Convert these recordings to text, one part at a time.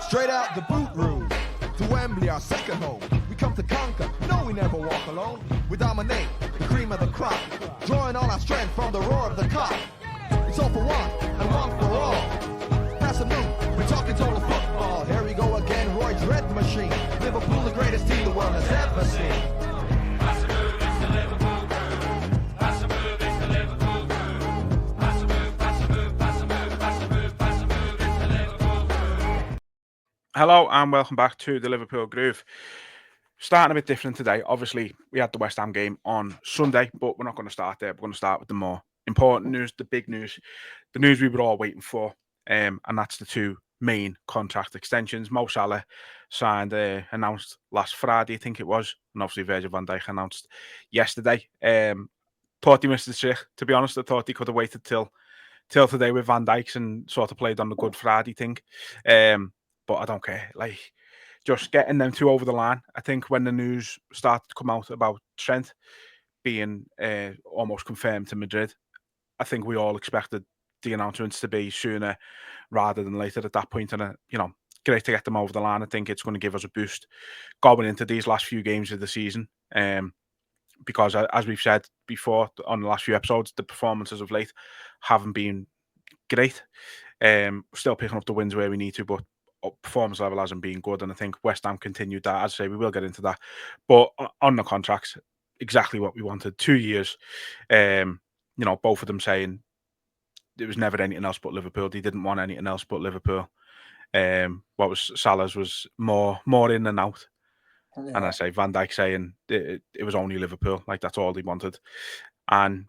Straight out the boot room, to Wembley, our second home. We come to conquer, no, we never walk alone. We dominate, the cream of the crop, drawing all our strength from the roar of the cock. It's all for one, and one for all. Pass a move, we're talking total football. Here we go again, Roy's red machine. Liverpool, the greatest team the world has ever seen. Pass a move, it's the Liverpool crew. Pass a move, it's the Liverpool crew. Pass a move, pass a move, pass a move, pass a move, pass a move, it's the Liverpool crew. Hello and welcome back to the Liverpool Groove. Starting a bit different today. Obviously, we had the West Ham game on Sunday, but we're not going to start there. We're going to start with the more important news, the big news, the news we were all waiting for, and that's the two main contract extensions. Mo Salah signed, announced last Friday, I think it was, and obviously Virgil van Dijk announced yesterday. Thought he missed the trick, to be honest. I thought he could have waited till today with Van Dijk's and sort of played on the Good Friday thing. But I don't care. Like, just getting them two over the line. I think when the news started to come out about Trent being almost confirmed to Madrid, I think we all expected the announcements to be sooner rather than later at that point. And, great to get them over the line. I think it's going to give us a boost going into these last few games of the season. Because, as we've said before on the last few episodes, the performances of late haven't been great. Still picking up the wins where we need to, but performance level hasn't been good, and I think West Ham continued that. As I say, we will get into that, but on the contracts, exactly what we wanted. 2 years, both of them saying it was never anything else but Liverpool. They didn't want anything else but Liverpool. What was Salah's was more in and out, and I say Van Dijk saying it was only Liverpool, like that's all they wanted. And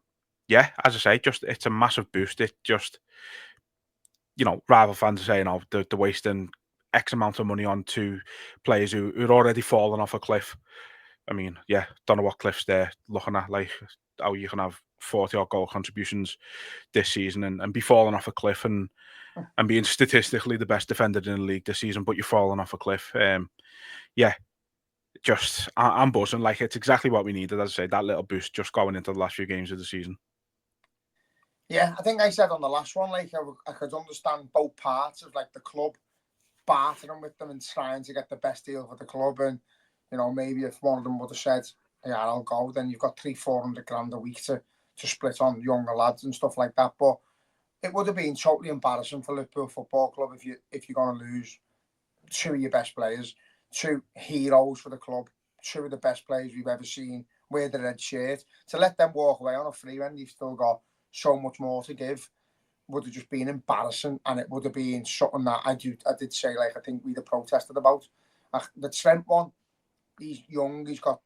yeah, as I say, just it's a massive boost. It just, rival fans are saying, oh, they're wasting X amount of money on two players who are already fallen off a cliff. I mean, yeah, don't know what cliffs they're looking at, like how you can have 40-odd goal contributions this season and be falling off a cliff and being statistically the best defender in the league this season, but you're falling off a cliff. I'm buzzing. Like, it's exactly what we needed, as I say, that little boost just going into the last few games of the season. Yeah, I think I said on the last one, like, I could understand both parts of, like, the club bartering with them and trying to get the best deal for the club. And, maybe if one of them would have said, yeah, I'll go, then you've got 300-400 grand a week to split on younger lads and stuff like that. But it would have been totally embarrassing for Liverpool Football Club if you're going to lose two of your best players, two heroes for the club, two of the best players we've ever seen wear the red shirt. To let them walk away on a free when you've still got so much more to give would have just been embarrassing, and it would have been something that I did say, like, I think we'd have protested about. The Trent one, he's young, he's got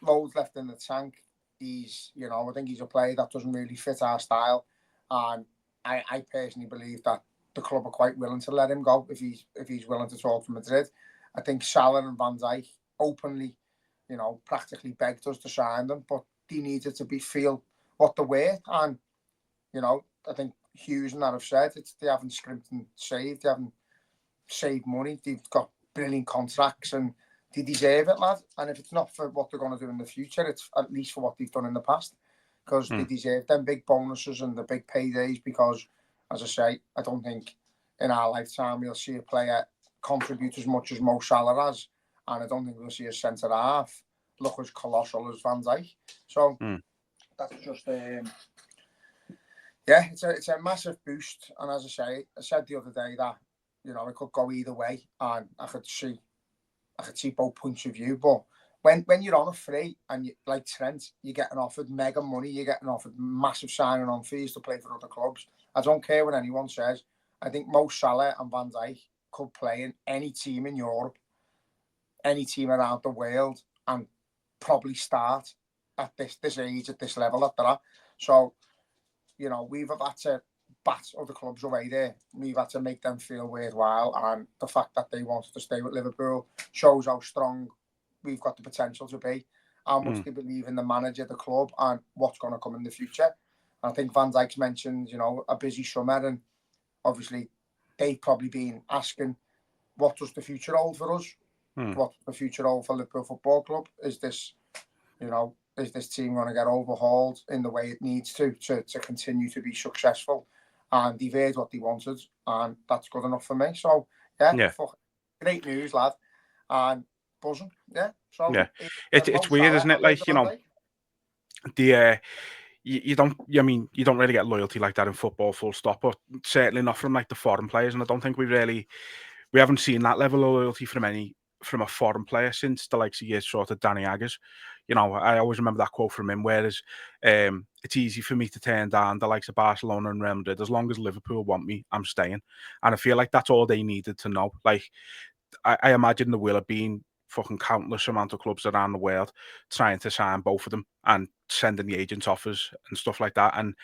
loads left in the tank. He's, I think he's a player that doesn't really fit our style, and I personally believe that the club are quite willing to let him go if he's willing to talk to Madrid. I think Salah and Van Dijk openly, practically begged us to sign them, but they needed to feel what they were, and I think Hughes and that have said they haven't scrimped and saved. They haven't saved money. They've got brilliant contracts and they deserve it, lad. And if it's not for what they're going to do in the future, it's at least for what they've done in the past, because they deserve them big bonuses and the big paydays. Because, as I say, I don't think in our lifetime we'll see a player contribute as much as Mo Salah has, and I don't think we'll see a centre half look as colossal as Van Dijk. So that's just yeah, it's a massive boost. And as I said the other day that it could go either way, and I could see both points of view. But when you're on a free and like Trent, you're getting offered mega money, you're getting offered massive signing on fees to play for other clubs. I don't care what anyone says. I think Mo Salah and Van Dijk could play in any team in Europe, any team around the world, and probably start at this age, at this level that they're at. So, we've had to bat other clubs away there. We've had to make them feel worthwhile, and the fact that they wanted to stay with Liverpool shows how strong we've got the potential to be, how much they believe in the manager, the club, and what's going to come in the future. And I think Van Dijk's mentioned, a busy summer, and obviously they've probably been asking, what does the future hold for us? What's the future hold for Liverpool Football Club? Is this team going to get overhauled in the way it needs to continue to be successful? And they've heard what they wanted, and that's good enough for me. So, yeah. great news, lad, and buzzing. Yeah. So yeah, it's weird, isn't it? Like, you know, the you don't. I mean, you don't really get loyalty like that in football, full stop. But certainly not from like the foreign players, and I don't think we haven't seen that level of loyalty from a foreign player since the likes of years sort of Danny Agger's. You know, I always remember that quote from him. Whereas, it's easy for me to turn down the likes of Barcelona and Real Madrid. As long as Liverpool want me, I'm staying. And I feel like that's all they needed to know. Like, I imagine there will have been fucking countless amount of clubs around the world trying to sign both of them and sending the agents offers and stuff like that. And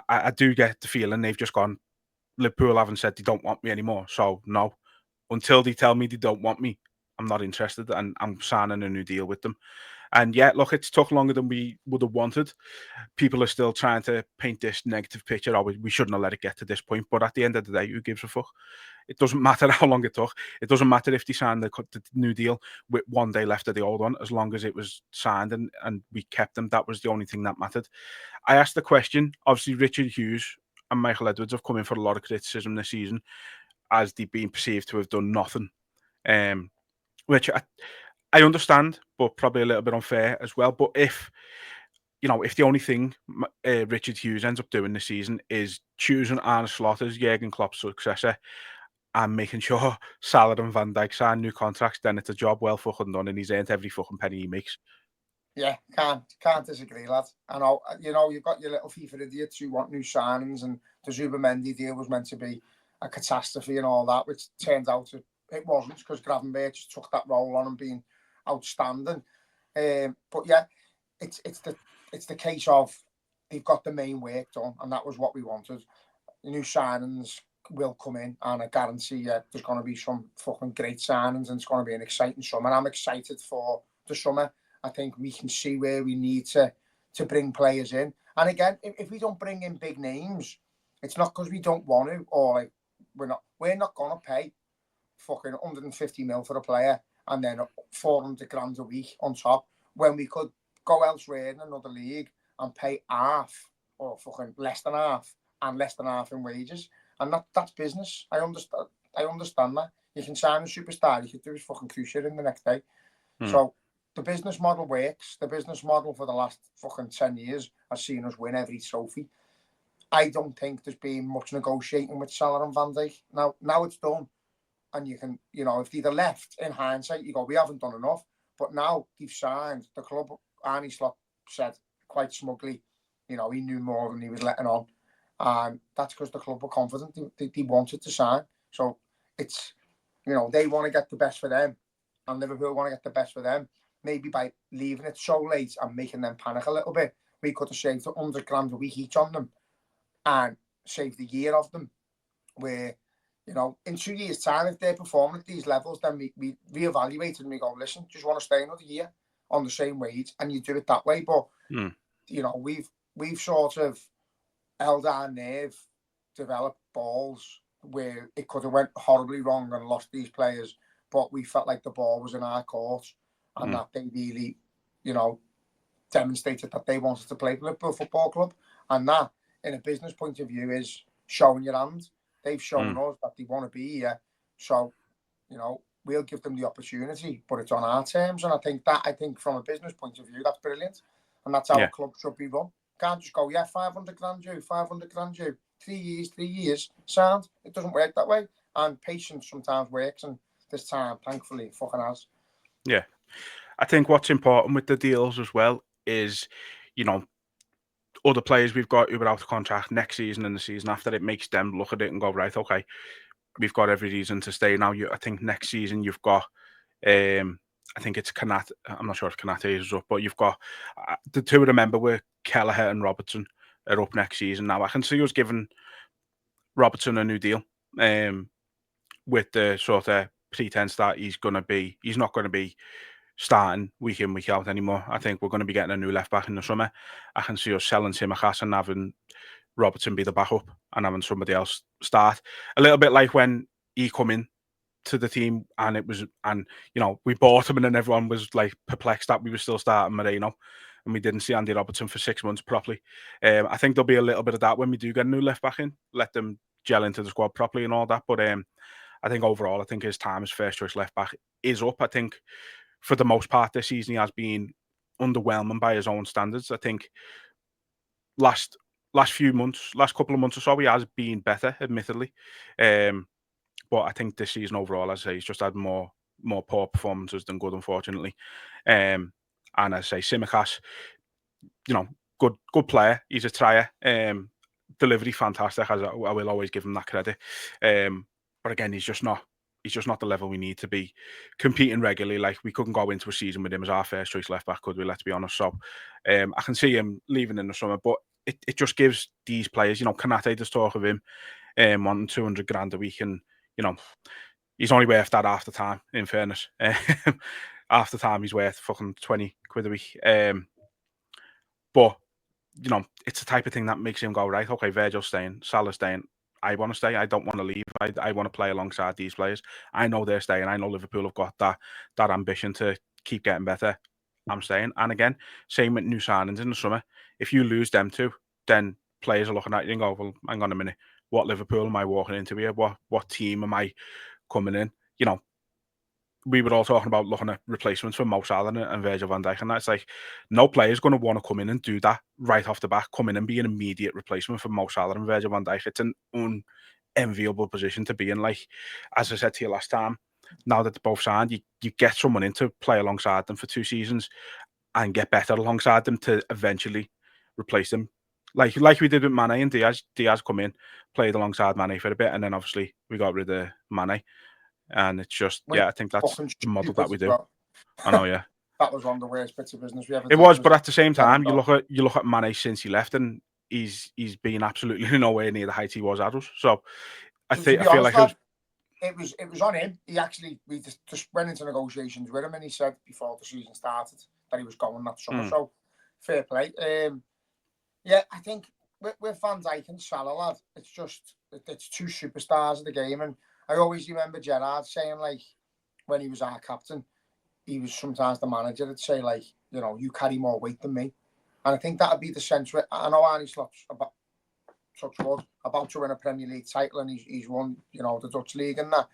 I do get the feeling they've just gone, Liverpool haven't said they don't want me anymore. So no, until they tell me they don't want me, I'm not interested, and I'm signing a new deal with them. And yeah, look, it's took longer than we would have wanted. People are still trying to paint this negative picture. Oh, we shouldn't have let it get to this point. But at the end of the day, who gives a fuck? It doesn't matter how long it took. It doesn't matter if they signed the new deal with 1 day left of the old one, as long as it was signed and we kept them. That was the only thing that mattered. I asked the question. Obviously, Richard Hughes and Michael Edwards have come in for a lot of criticism this season, as they've been perceived to have done nothing, which I understand, but probably a little bit unfair as well. But if the only thing Richard Hughes ends up doing this season is choosing Arne Slot as Jurgen Klopp's successor and making sure Salah and Van Dijk sign new contracts, then it's a job well fucking done, and he's earned every fucking penny he makes. Yeah, can't disagree, lad. I know, you've got your little FIFA idiots who want new signings, and the Zubimendi deal was meant to be a catastrophe and all that, which turns out it wasn't, because Gravenberch took that role on and being outstanding. But yeah, it's the case of they've got the main work done, and that was what we wanted. New signings will come in, and I guarantee there's going to be some fucking great signings, and it's going to be an exciting summer. I'm excited for the summer. I think we can see where we need to bring players in. And again, if we don't bring in big names, it's not because we don't want to, or like we're not going to pay fucking 150 mil for a player and then 400 grand a week on top, when we could go elsewhere in another league and pay half, or fucking less than half, and less than half in wages. And that's business. I understand that. You can sign a superstar, you can do his fucking cruciate in the next day. So the business model works. The business model for the last fucking 10 years has seen us win every trophy. I don't think there's been much negotiating with Salah and Van Dijk. Now it's done. And you can, if they'd have left, in hindsight, you go, we haven't done enough. But now they've signed. The club, Arne Slot said quite smugly, he knew more than he was letting on. And that's because the club were confident. They wanted to sign. So it's, they want to get the best for them. And Liverpool want to get the best for them. Maybe by leaving it so late and making them panic a little bit, we could have saved 100 grand a week each on them and saved a year of them. Where, in 2 years' time, if they're performing at these levels, then we reevaluate and we go, listen, just want to stay another year on the same wage, and you do it that way. But, we've sort of held our nerve, developed balls where it could have went horribly wrong and lost these players, but we felt like the ball was in our court, and that they really, demonstrated that they wanted to play for Liverpool Football Club. And that, in a business point of view, is showing your hand. They've shown us that they want to be here. So, we'll give them the opportunity, but it's on our terms. And I think from a business point of view, that's brilliant. And that's how a club should be run. Can't just go, 500 grand due, 500 grand due, 3 years, sound. It doesn't work that way. And patience sometimes works. And this time, thankfully, it fucking has. Yeah. I think what's important with the deals as well is, other players we've got who are out of contract next season and the season after, it makes them look at it and go, right, okay, we've got every reason to stay now. I think next season you've got, I think it's Kanate. I'm not sure if Kanate is up, but you've got the two I remember were Kelleher and Robertson are up next season. Now I can see us giving Robertson a new deal, with the sort of pretense that he's not going to be starting week in, week out anymore. I think we're going to be getting a new left back in the summer. I can see us selling Tsimikas and having Robertson be the backup and having somebody else start. A little bit like when he come in to the team and we bought him, and then everyone was like perplexed that we were still starting Moreno and we didn't see Andy Robertson for 6 months properly. I think there'll be a little bit of that when we do get a new left back in, let them gel into the squad properly and all that. But I think overall, I think his time as first choice left back is up. I think for the most part this season he has been underwhelming by his own standards. I think last couple of months or so, he has been better, admittedly. But I think this season overall, as I say, he's just had more poor performances than good, unfortunately. And as I say, Tsimikas, good player. He's a trier. Delivery fantastic. I will always give him that credit. But again, he's just not the level we need to be competing regularly. Like, we couldn't go into a season with him as our first choice left back, could we? Let's be honest. So I can see him leaving in the summer, but it just gives these players, Kanate does talk of him wanting 200 grand a week, and he's only worth that half the time, in fairness. Half the time he's worth fucking 20 quid a week. But it's the type of thing that makes him go, right, okay, Virgil's staying, Salah's staying. I want to stay. I don't want to leave. I want to play alongside these players. I know they're staying. I know Liverpool have got that ambition to keep getting better. I'm staying. And again, same with new signings in the summer. If you lose them two, then players are looking at you and go, well, hang on a minute. What Liverpool am I walking into here? What team am I coming in? We were all talking about looking at replacements for Mo Salah and Virgil van Dijk, and that's like, no player's going to want to come in and do that right off the bat, come in and be an immediate replacement for Mo Salah and Virgil van Dijk. It's an unenviable position to be in. Like, as I said to you last time, now that they're both signed, you get someone in to play alongside them for 2 seasons and get better alongside them to eventually replace them. Like we did with Mane and Diaz. Diaz come in, played alongside Mane for a bit, and then obviously we got rid of Mane. And it's just, I think that's the model that we do. Well. I know, yeah. That was one of the worst bits of business we ever did. It was, but at the same time, you look at Mane since he left, and he's been absolutely nowhere near the height he was at us. So I feel like it was on him. We just went into negotiations with him, and he said before the season started that he was going that summer. So fair play. I think with Van Dijk and Salah, lad, it's 2 superstars of the game. And I always remember Gerrard saying, like, when he was our captain, he was sometimes the manager that'd say, like, you carry more weight than me. And I think that'd be the sense where, I know Arne Slot's about to win a Premier League title, and he's won, the Dutch League and that.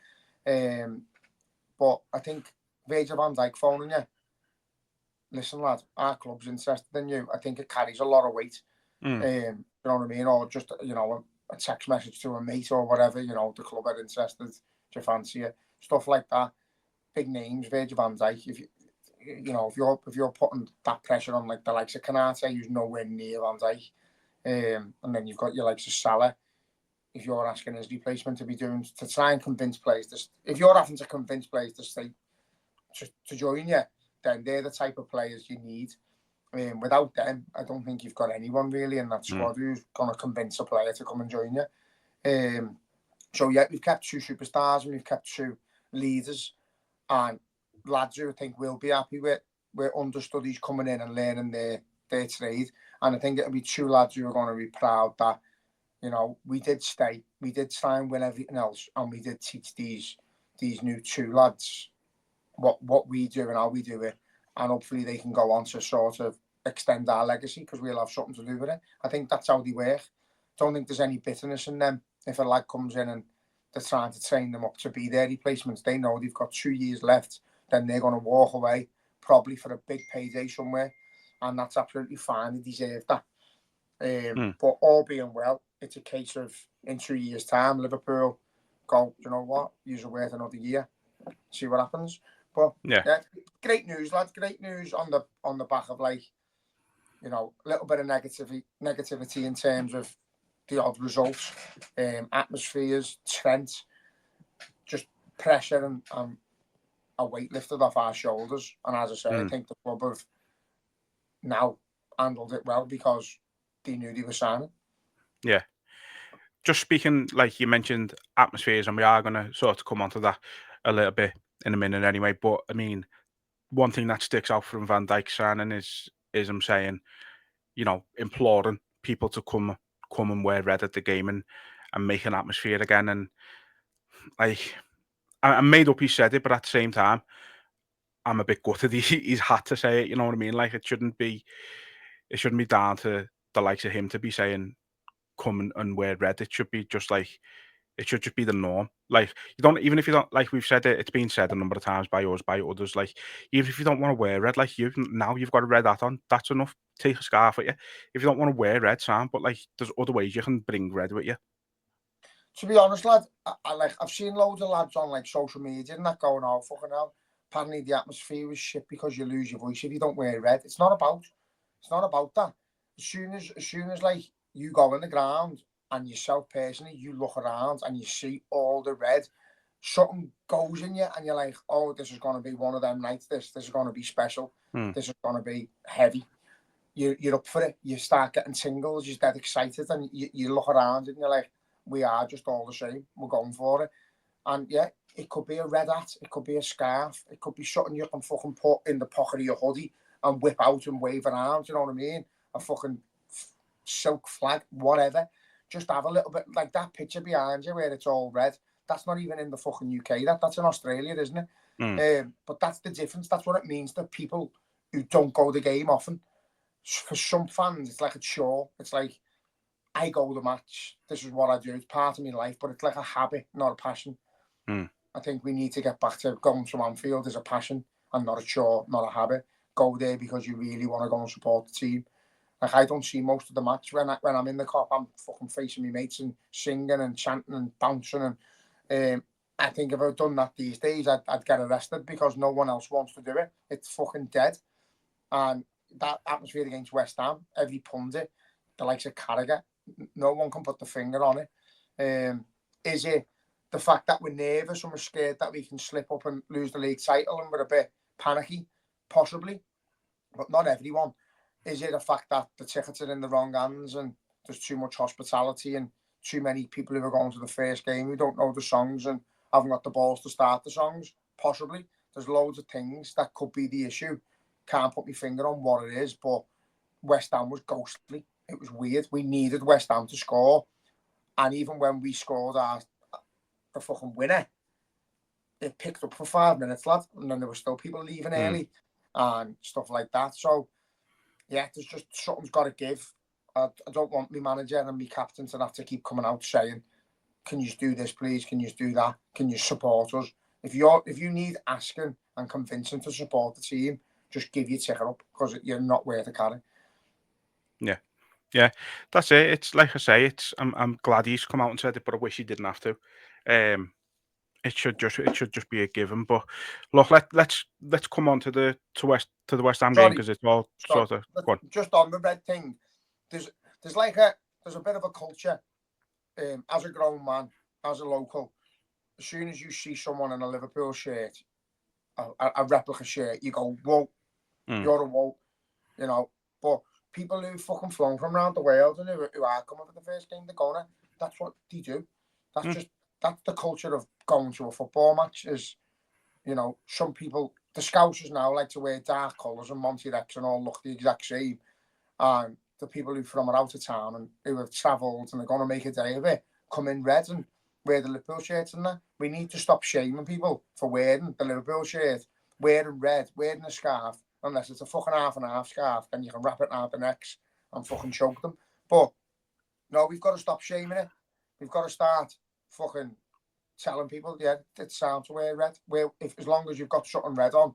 But I think Virgil van Dijk phoning you, listen, lad, our club's interested in you. I think it carries a lot of weight. You know what I mean? Or just, a text message to a mate or whatever, the club are interested, do you fancy it? Stuff like that. Big names, Virgil van Dijk. If you're putting that pressure on, like, the likes of Kanate, who's nowhere near Van Dijk, and then you've got your likes of Salah, if you're asking his replacement to try and convince players, if you're having to convince players to stay, to join you, then they're the type of players you need. Without them, I don't think you've got anyone really in that squad who's going to convince a player to come and join you. So we've kept 2 superstars and we've kept 2 leaders and lads who I think will be happy with understudies coming in and learning their trade. And I think it'll be 2 lads who are going to be proud that, we did stay, we did try and win everything else, and we did teach these new 2 lads what we do and how we do it. And hopefully they can go on to sort of extend our legacy, because we'll have something to do with it. I think that's how they work. Don't think there's any bitterness in them. If a lad comes in and they're trying to train them up to be their replacements, they know they've got 2 years left, then they're going to walk away, probably for a big payday somewhere. And that's absolutely fine. They deserve that. But all being well, it's a case of, in 2 years' time, Liverpool go, you know what, you're worth another year. See what happens. But yeah, great news, lads. Great news on the back of, like, a little bit of negativity in terms of the odd results, atmospheres, Trent, just pressure and a weight lifted off our shoulders. And as I say, I think the club have now handled it well because they knew they were signing. Yeah. Just speaking, like you mentioned, atmospheres, and we are going to sort of come onto that a little bit in a minute anyway. But I mean, one thing that sticks out from Van Dijk signing is him saying, imploring people to come and wear red at the game and make an atmosphere again. And, like, I'm made up he said it, but at the same time, I'm a bit gutted he's had to say it. You know what I mean? Like, it shouldn't be down to the likes of him to be saying come and wear red. It should be just like, It should just be the norm. Like, you don't, even if you don't, like we've said it, it's been said a number of times by us, by others. Like, even if you don't want to wear red, like now you've got a red hat on, that's enough. Take a scarf with you. If you don't want to wear red, Sam, but like, there's other ways you can bring red with you. To be honest, lad, I've seen loads of lads on like social media and that going, oh, fucking hell, apparently the atmosphere was shit because you lose your voice if you don't wear red. It's not about that. As soon as like you go in the ground and yourself personally, you look around and you see all the red, something goes in you and you're like, oh, this is going to be one of them nights. This is going to be special. This is going to be heavy. You're up for it. You start getting tingles. You're dead excited and you look around and you're like, we are just all the same. We're going for it. And yeah, it could be a red hat. It could be a scarf. It could be something you can fucking put in the pocket of your hoodie and whip out and wave around. You know what I mean? A fucking silk flag, whatever. Just have a little bit like that picture behind you where it's all red. That's not even in the fucking UK. That's in Australia, isn't it? But that's the difference. That's what it means to people who don't go the game often. For some fans, it's like a chore. It's like, I go to the match. This is what I do. It's part of my life, but it's like a habit, not a passion. I think we need to get back to going to Anfield as a passion and not a chore, not a habit. Go there because you really want to go and support the team. Like, I don't see most of the match when I'm in the Kop. I'm fucking facing my mates and singing and chanting and bouncing. And I think if I'd done that these days, I'd get arrested because no one else wants to do it. It's fucking dead. And that atmosphere against West Ham, every pundit, the likes of Carragher, no one can put the finger on it. Is it the fact that we're nervous and we're scared that we can slip up and lose the league title and we're a bit panicky? Possibly, but not everyone. Is it the fact that the tickets are in the wrong hands and there's too much hospitality and too many people who are going to the first game who don't know the songs and haven't got the balls to start the songs? Possibly. There's loads of things that could be the issue. Can't put my finger on what it is, but West Ham was ghostly. It was weird. We needed West Ham to score. And even when we scored the fucking winner, it picked up for 5 minutes, lad. And then there were still people leaving early and stuff like that. So, yeah, there's just something's got to give. I don't want my manager and my captain to have to keep coming out saying, can you do this, please? Can you do that? Can you support us? If you need asking and convincing to support the team, just give your ticket up because you're not worth a carry. Yeah, that's it. It's like I say, I'm glad he's come out and said it, but I wish he didn't have to. It should just be a given. But look, let's come on to the West Ham game because it's all sort of just on the red thing. There's a bit of a culture. As a grown man, as a local, as soon as you see someone in a Liverpool shirt, a replica shirt, you go, whoa, you're a whoa, you know. But people who fucking flown from around the world and who are coming for the first game, they're going, that's what they do. That's the culture of going to a football match. Is, you know, some people, the Scousers now like to wear dark colours and Monty Rex and all look the exact same. And the people who from out of town and who have travelled and they're going to make a day of it come in red and wear the Liverpool shirts and that. We need to stop shaming people for wearing the Liverpool shirt, wearing red, wearing a scarf. Unless it's a fucking half and half scarf, then you can wrap it around the necks and fucking choke them. But no, we've got to stop shaming it. We've got to start fucking telling people, yeah, it's time to wear red. As long as you've got something red on,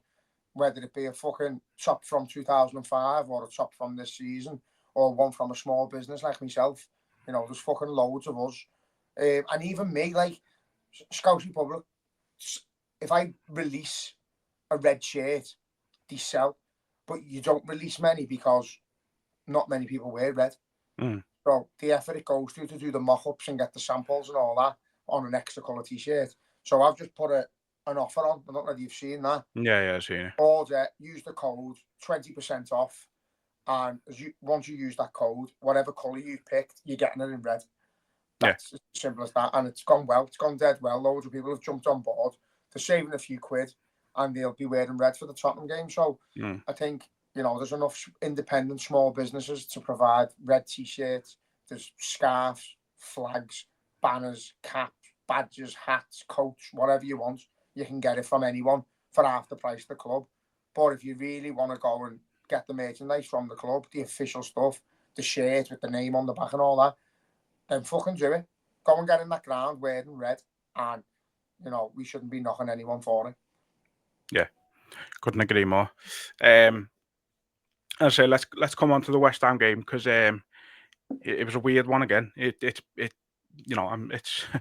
whether it be a fucking top from 2005 or a top from this season or one from a small business like myself, you know, there's fucking loads of us. And even me, like, Scousey Public, if I release a red shirt, they sell, but you don't release many because not many people wear red. So the effort it goes to do the mock-ups and get the samples and all that on an extra colour t-shirt. So I've just put an offer on. I don't know if you've seen that. Yeah, I've seen it. Order, use the code, 20% off, and once you use that code, whatever colour you picked, you're getting it in red. That's as simple as that, and it's gone well. It's gone dead well. Loads of people have jumped on board. They're saving a few quid, and they'll be wearing red for the Tottenham game. So I think, you know, there's enough independent small businesses to provide red t-shirts. There's scarves, flags, banners, caps, badges, hats, coats, whatever you want. You can get it from anyone for half the price of the club. But if you really want to go and get the merchandise from the club, the official stuff, the shirt with the name on the back and all that, then fucking do it. go and get in that ground wearing red, and you know we shouldn't be knocking anyone for it. Yeah, couldn't agree more. I say let's come on to the West Ham game because it was a weird one again. It you know it's I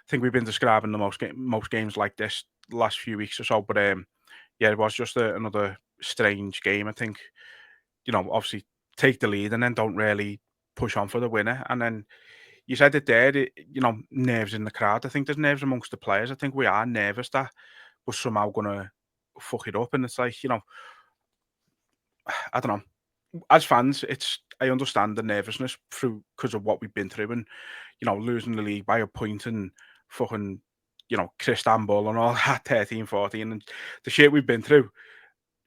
think we've been describing the most games like this the last few weeks or so, but yeah, it was just another strange game. I think you know obviously take the lead and then don't really push on for the winner, and then you said it there. You know, nerves in the crowd. I think there's nerves amongst the players. I think we are nervous that we're somehow gonna fuck it up, and it's like you know, I don't know. As fans, I understand the nervousness through because of what we've been through, and you know, losing the league by a point and fucking you know, Istanbul and all that 13-14 and the shit we've been through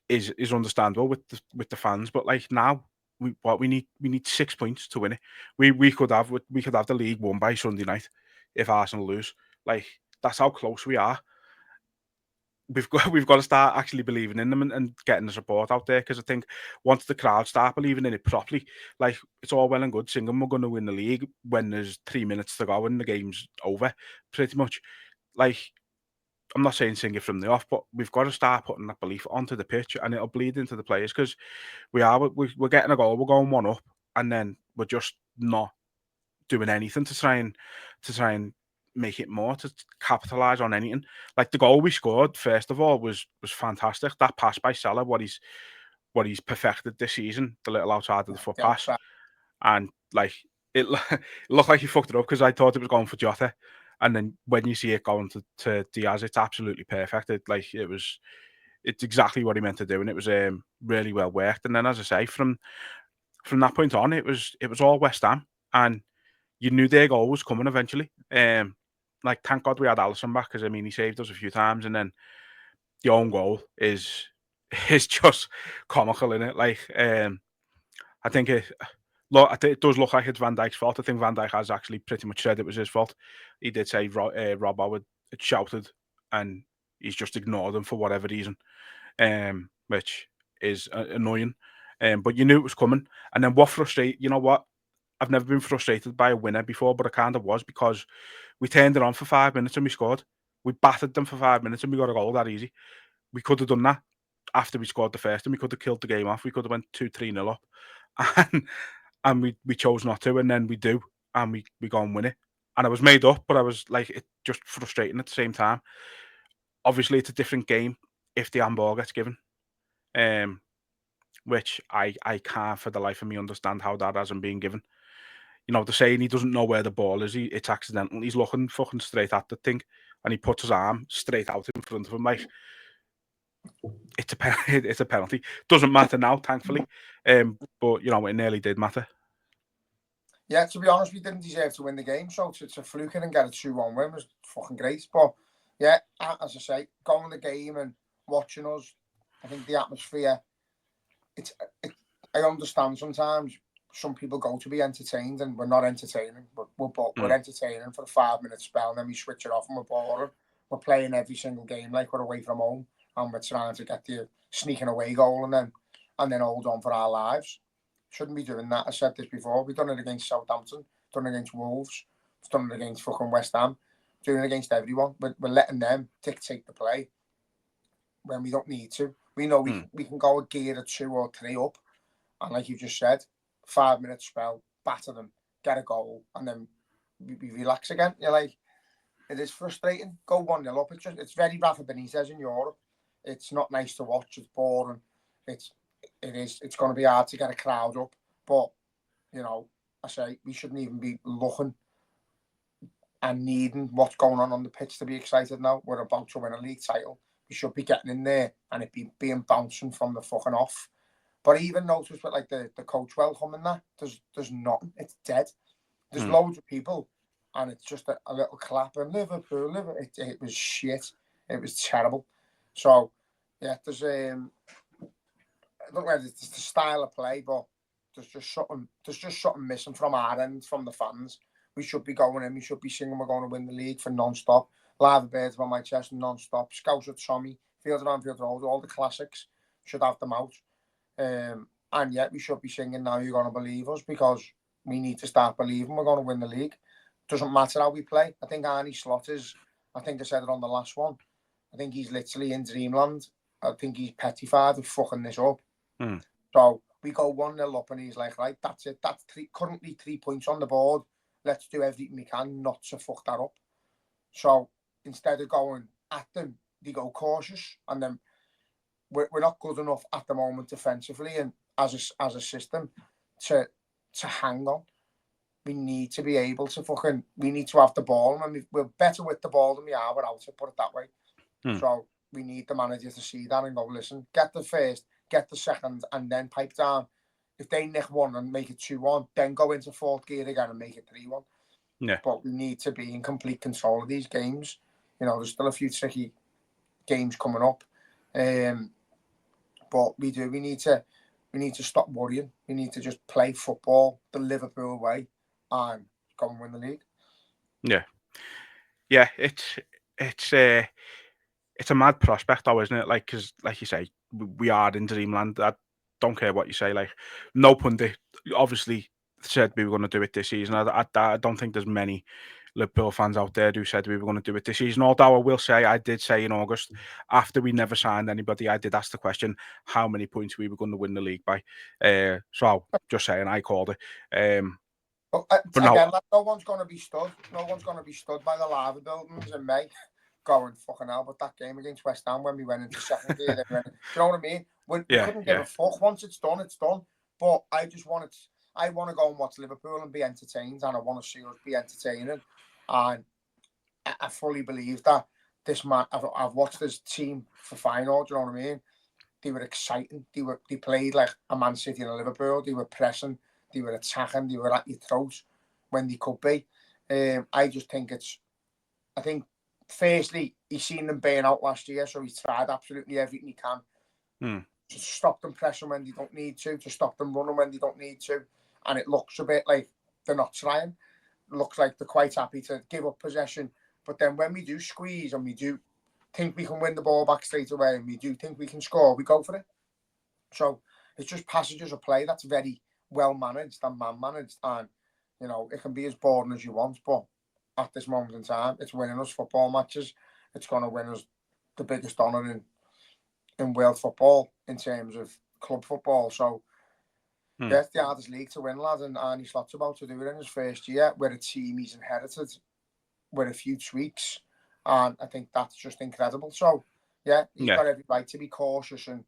is understandable with the fans. But like now, we need 6 points to win it. We could have the league won by Sunday night if Arsenal lose. Like that's how close we are. We've got to start actually believing in them and getting the support out there because I think once the crowd start believing in it properly, like it's all well and good singing we're going to win the league when there's 3 minutes to go and the game's over, pretty much. Like I'm not saying sing it from the off, but we've got to start putting that belief onto the pitch and it'll bleed into the players because we're getting a goal, we're going 1-up, and then we're just not doing anything to try and make it more to capitalize on anything. Like the goal we scored, first of all, was fantastic. That pass by Salah, what he's perfected this season, the little outside of the foot pass, and like it looked like he fucked it up because I thought it was going for Jota, and then when you see it going to Diaz, it's absolutely perfect. It's exactly what he meant to do, and it was really well worked. And then, as I say, from that point on, it was all West Ham, and you knew their goal was coming eventually. Like thank God we had Alisson back because I mean he saved us a few times, and then the own goal is just comical in it. Like I think it does look like it's Van Dijk's fault. I think Van Dijk has actually pretty much said it was his fault. He did say Robbo had shouted, and he's just ignored him for whatever reason, which is annoying. But you knew it was coming, and then you know what? I've never been frustrated by a winner before, but I kind of was because we turned it on for 5 minutes and we scored. We battered them for 5 minutes and we got a goal that easy. We could have done that after we scored the first and we could have killed the game off. We could have went 2-3-0 up and we chose not to, and then we do, and we go and win it. And I was made up, but I was like, it's just frustrating at the same time. Obviously, it's a different game if the handball gets given, which I can't for the life of me understand how that hasn't been given. You know, they're saying he doesn't know where the ball is. It's accidental. He's looking fucking straight at the thing, and he puts his arm straight out in front of him. Like it's a penalty. Doesn't matter now, thankfully. But you know, it nearly did matter. Yeah, to be honest, we didn't deserve to win the game, so to fluke it and get a 2-1 win was fucking great. But yeah, as I say, going the game and watching us, I think the atmosphere. I understand sometimes some people go to be entertained and we're not entertaining, but we're entertaining for a 5-minute spell and then we switch it off and we're boring. We're playing every single game like we're away from home and we're trying to get the sneaking away goal and then hold on for our lives. Shouldn't be doing that. I said this before. We've done it against Southampton, done it against Wolves, done it against fucking West Ham, doing it against everyone. We're letting them dictate the play when we don't need to. We know we can go a gear or 2 or 3 up, and like you just said, 5-minute spell, batter them, get a goal, and then we relax again. You're like, it is frustrating. Go 1-0 up. It's very Rafa Benitez in Europe. It's not nice to watch. It's boring. It's going to be hard to get a crowd up. But you know, I say we shouldn't even be looking and needing what's going on the pitch to be excited now. We're about to win a league title. We should be getting in there and it be being bouncing from the fucking off. But I even noticed with like the coach welcome and that, there's nothing. It's dead. There's loads of people and it's just a little clap and Liverpool. It was shit. It was terrible. So yeah, there's I don't know whether it's the style of play, but there's just something missing from our end, from the fans. We should be going in, we should be singing we're going to win the league for non-stop. Live Birds on my chest non-stop. Scouts with Tommy, Field of Anfield Road, all the classics. Should have them out. And yet we should be singing Now You're Gonna Believe Us because we need to start believing we're going to win the league. doesn't matter how we play. I think Arnie Slot is, I think I said it on the last one, I think he's literally in dreamland. I think he's petrified of fucking this up. So we go 1-0 up and he's like, right, that's it. That's currently 3 points on the board. Let's do everything we can not to fuck that up. So instead of going at them, they go cautious. And then we're not good enough at the moment defensively and as a system to hang on. We need to be able to we need to have the ball. And we're better with the ball than we are without it, put it that way. So we need the manager to see that and go, listen, get the first, get the second, and then pipe down. If they nick one and make it 2-1, then go into fourth gear again and make it 3-1. Yeah. But we need to be in complete control of these games. You know, there's still a few tricky games coming up. But we need to stop worrying. We need to just play football the Liverpool way and go and win the league. Yeah. Yeah, it's a mad prospect, though, isn't it? Like, because, like you say, we are in dreamland. I don't care what you say. Like, no pundit obviously said we were going to do it this season. I don't think there's many Liverpool fans out there who said we were going to do it this season. Although I will say, I did say in August, after we never signed anybody, I did ask the question how many points we were going to win the league by. So, just saying, I called it. But again, no one's going to be stood. No one's going to be stood by the lava buildings in May. Going fucking hell, but that game against West Ham when we went into second gear, do you know what I mean? We couldn't give a fuck. Once it's done, it's done. But I want to go and watch Liverpool and be entertained, and I want to see us be entertaining. And I fully believe that this man. I've watched this team for final. Do you know what I mean? They were exciting. They played like a Man City and a Liverpool. They were pressing. They were attacking. They were at your throat when they could be. I just think I think. Firstly, he's seen them burn out last year, so he's tried absolutely everything he can to stop them pressing when they don't need to stop them running when they don't need to. And it looks a bit like they're not trying. It looks like they're quite happy to give up possession. But then when we do squeeze and we do think we can win the ball back straight away and we do think we can score, we go for it. So it's just passages of play that's very well managed and man-managed. And, you know, it can be as boring as you want, but at this moment in time, it's winning us football matches. It's going to win us the biggest honour in world football in terms of club football. So, yeah, it's the hardest league to win, lad. And Arnie Slot's about to do it in his first year with a team he's inherited with a few tweaks. And I think that's just incredible. So, yeah, he's got every right to be cautious. And,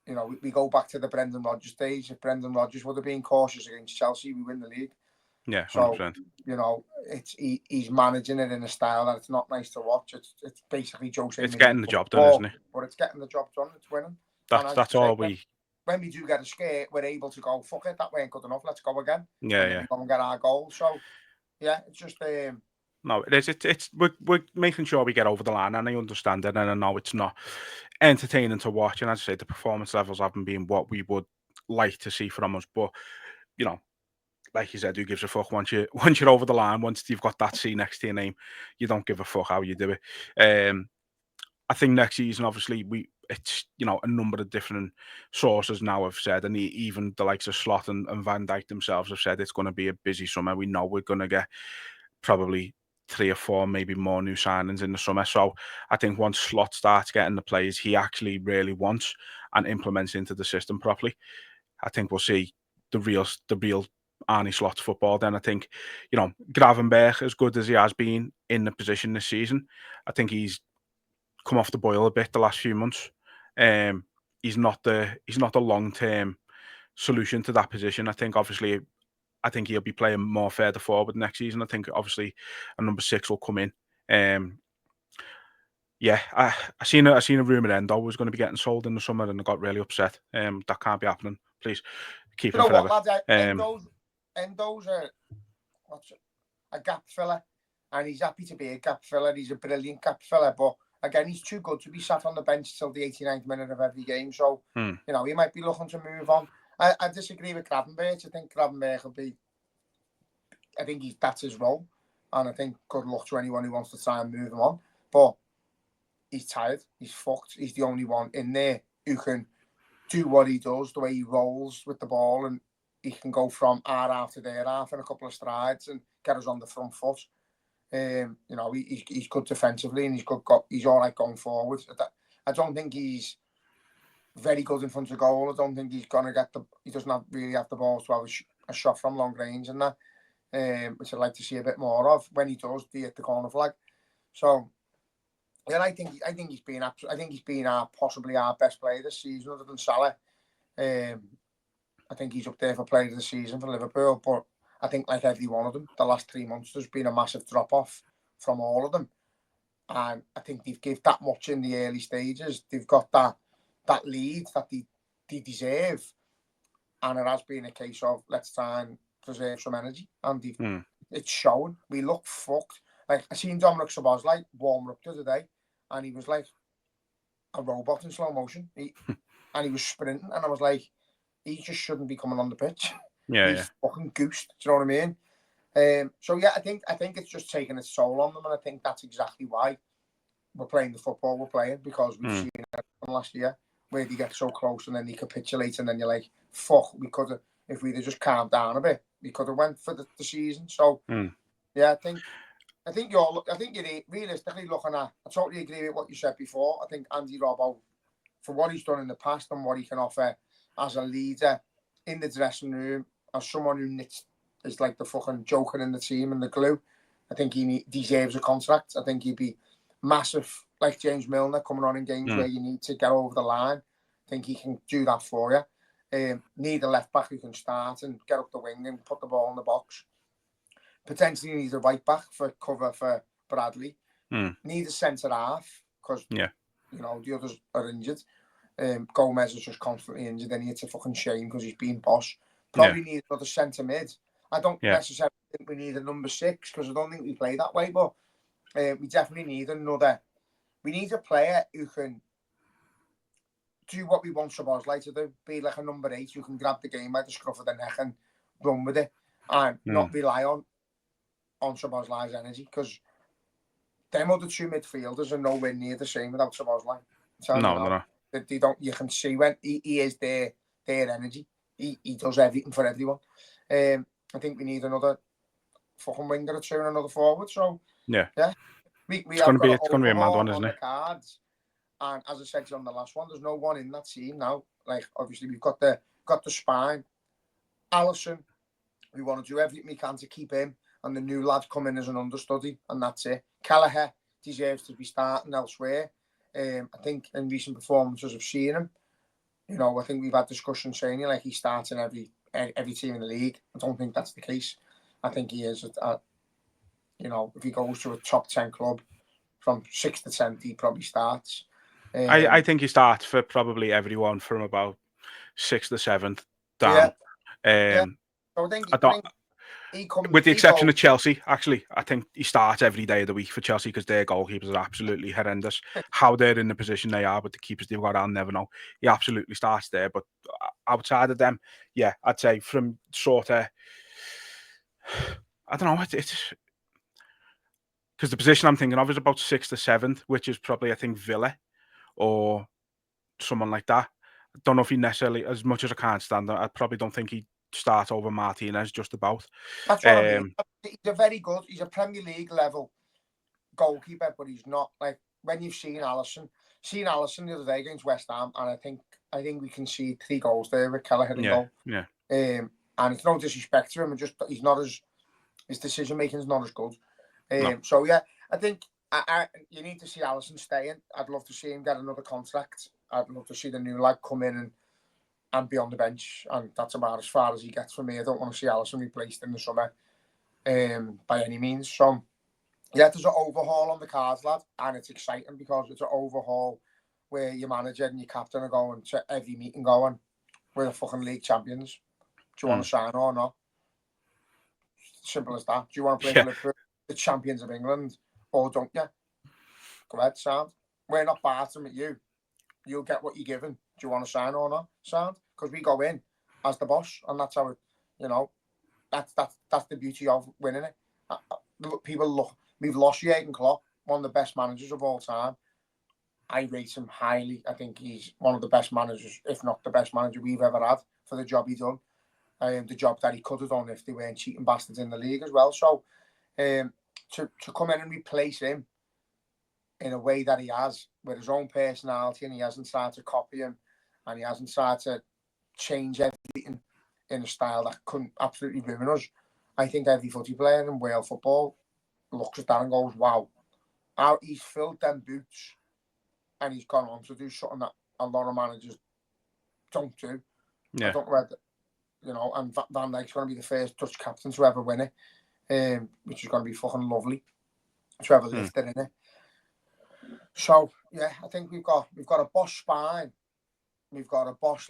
you know, we go back to the Brendan Rodgers days. If Brendan Rodgers would have been cautious against Chelsea, we win the league. Yeah, 100%. So, you know, he's managing it in a style that it's not nice to watch. It's basically Jose. It's getting the job done, isn't it? But it's getting the job done. It's winning. That's all we. When we do get a scare, we're able to go, fuck it, that ain't good enough. Let's go again. Yeah. We go and get our goal. So, yeah, it's just. No, it is. It's we're making sure we get over the line, and I understand it, and I know it's not entertaining to watch. And as I say, the performance levels haven't been what we would like to see from us. But you know, like you said, who gives a fuck once you're over the line? Once you've got that C next to your name, you don't give a fuck how you do it. I think next season, obviously, it's a number of different sources now have said, and even the likes of Slot and Van Dijk themselves have said it's going to be a busy summer. We know we're going to get probably 3 or 4, maybe more new signings in the summer. So I think once Slot starts getting the players he actually really wants and implements into the system properly, I think we'll see the real Arnie Slot football. Then I think, Gravenberch, as good as he has been in the position this season, I think he's come off the boil a bit the last few months. He's not the long-term solution to that position. I think he'll be playing more further forward next season. I think obviously a number 6 will come in. I seen a rumour Endo was going to be getting sold in the summer, and I got really upset. That can't be happening. Please keep him forever. What, lads? Endo's a gap filler, and he's happy to be a gap filler. He's a brilliant gap filler, but again, he's too good to be sat on the bench till the 89th minute of every game. So, he might be looking to move on. I disagree with Gravenberch. I think Gravenberch will be. I think that's his role, and I think good luck to anyone who wants to try and move him on. But he's tired. He's fucked. He's the only one in there who can do what he does, the way he rolls with the ball, and he can go from our half to their half in a couple of strides, and get us on the front foot. You know, he's good defensively and he's all right going forward. I don't think he's very good in front of goal. I don't think he's gonna he doesn't really have the balls to have a shot from long range and that, which I'd like to see a bit more of. When he does, he hit the corner flag. So yeah, I think he's been possibly our best player this season, other than Salah. I think he's up there for player of the season for Liverpool, but I think like every one of them, the last 3 months, there's been a massive drop-off from all of them. And I think they've given that much in the early stages. They've got that lead that they deserve. And it has been a case of, let's try and preserve some energy. And it's showing. We look fucked. Like, I seen Dominic Szoboszlai warm up the other day, and he was like a robot in slow motion. And he was sprinting, and I was like, he just shouldn't be coming on the pitch. He's fucking goosed. Do you know what I mean? So yeah, I think it's just taking its toll on them, and I think that's exactly why we're playing the football we're playing, because we've seen it last year where they get so close and then they capitulate, and then you're like, fuck, we could have, if we'd have just calmed down a bit, we could have went for the season. So yeah, I think you're realistically looking at. I totally agree with what you said before. I think Andy Robbo, for what he's done in the past and what he can offer as a leader in the dressing room, as someone who is like the fucking joker in the team and the glue, I think he deserves a contract. I think he'd be massive, like James Milner, coming on in games where you need to get over the line. I think he can do that for you. Need a left back who can start and get up the wing and put the ball in the box. Potentially need a right back for cover for Bradley. Need a centre half because you know the others are injured. Gomez is just constantly injured, and it's a fucking shame because he's been boss. Probably need another centre mid. I don't necessarily think we need a number 6 because I don't think we play that way, but we definitely need another. We need a player who can do what we want Szoboszlai to do, be like a number 8 who can grab the game by the scruff of the neck and run with it, and not rely on Szoboszlai's energy, because them other 2 midfielders are nowhere near the same without Szoboszlai. No. They don't. You can see when he is their energy. He does everything for everyone. I think we need another fucking winger or 2 and another forward. So yeah. It's going to be a mad one, isn't it? Cards. And as I said to you on the last one, there's no one in that team now. Like, obviously we've got the spine. Alisson, we want to do everything we can to keep him, and the new lad come in as an understudy, and that's it. Kelleher deserves to be starting elsewhere. I think in recent performances I've seen him. You know, I think we've had discussions saying like he starts in every team in the league. I don't think that's the case. I think he is you know, if he goes to a top 10 club from 6 to 10, he probably starts. I think he starts for probably everyone from about 6th to 7th down. So I think with the exception of Chelsea, actually, I think he starts every day of the week for Chelsea because their goalkeepers are absolutely horrendous. How they're in the position they are with the keepers they've got, I'll never know. He absolutely starts there, but outside of them, yeah, I'd say from sort of, I don't know, it's because the position I'm thinking of is about 6th to 7th, which is probably, I think, Villa or someone like that. I don't know if he necessarily, as much as I can't stand him, I probably don't think he'd start over Martinez just about. That's what I mean. He's a Premier League level goalkeeper, but he's not like when you've seen Alisson the other day against West Ham, and I think we can see 3 goals there with Kelleher in goal. Yeah. And it's no disrespect to him, he's not as, his decision making is not as good. No. So yeah, I think you need to see Alisson staying. I'd love to see him get another contract. I'd love to see the new lad come in and be on the bench, and that's about as far as he gets for me. I don't want to see Alisson replaced in the summer by any means. So yeah, there's an overhaul on the cards, lad, and it's exciting because it's an overhaul where your manager and your captain are going to every meeting going, we're the fucking league champions. Do you want to sign or not? Simple as that. Do you want to play for Liverpool, the champions of England, or don't you? Go ahead, sound. We're not bartering at you. You'll get what you're given. Do you want to sign or not? Sound? Because we go in as the boss, and that's how it, you know, that's the beauty of winning it. We've lost Jurgen Klopp, one of the best managers of all time. I rate him highly. I think he's one of the best managers, if not the best manager we've ever had for the job he's done. the job that he could have done if they weren't cheating bastards in the league as well. So to come in and replace him in a way that he has, with his own personality, and he hasn't tried to copy him, and he hasn't tried to change everything in a style that couldn't absolutely ruin us. I think every footy player in Wales football looks at that and goes, wow, how he's filled them boots and he's gone on to do something that a lot of managers don't do. Yeah. I don't know whether, and Van Dijk's going to be the first Dutch captain to ever win it, which is going to be fucking lovely to ever lift it in it. So, yeah, I think we've got a boss spine. We've got a boss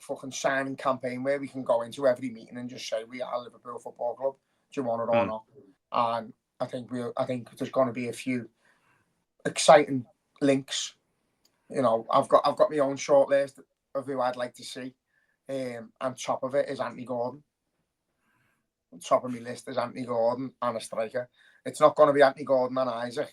fucking signing campaign where we can go into every meeting and just say we are Liverpool Football Club. Do you want it or not? And I think there's going to be a few exciting links. I've got my own short list of who I'd like to see. And top of it is Anthony Gordon. Top of my list is Anthony Gordon and a striker. It's not going to be Anthony Gordon and Isaac.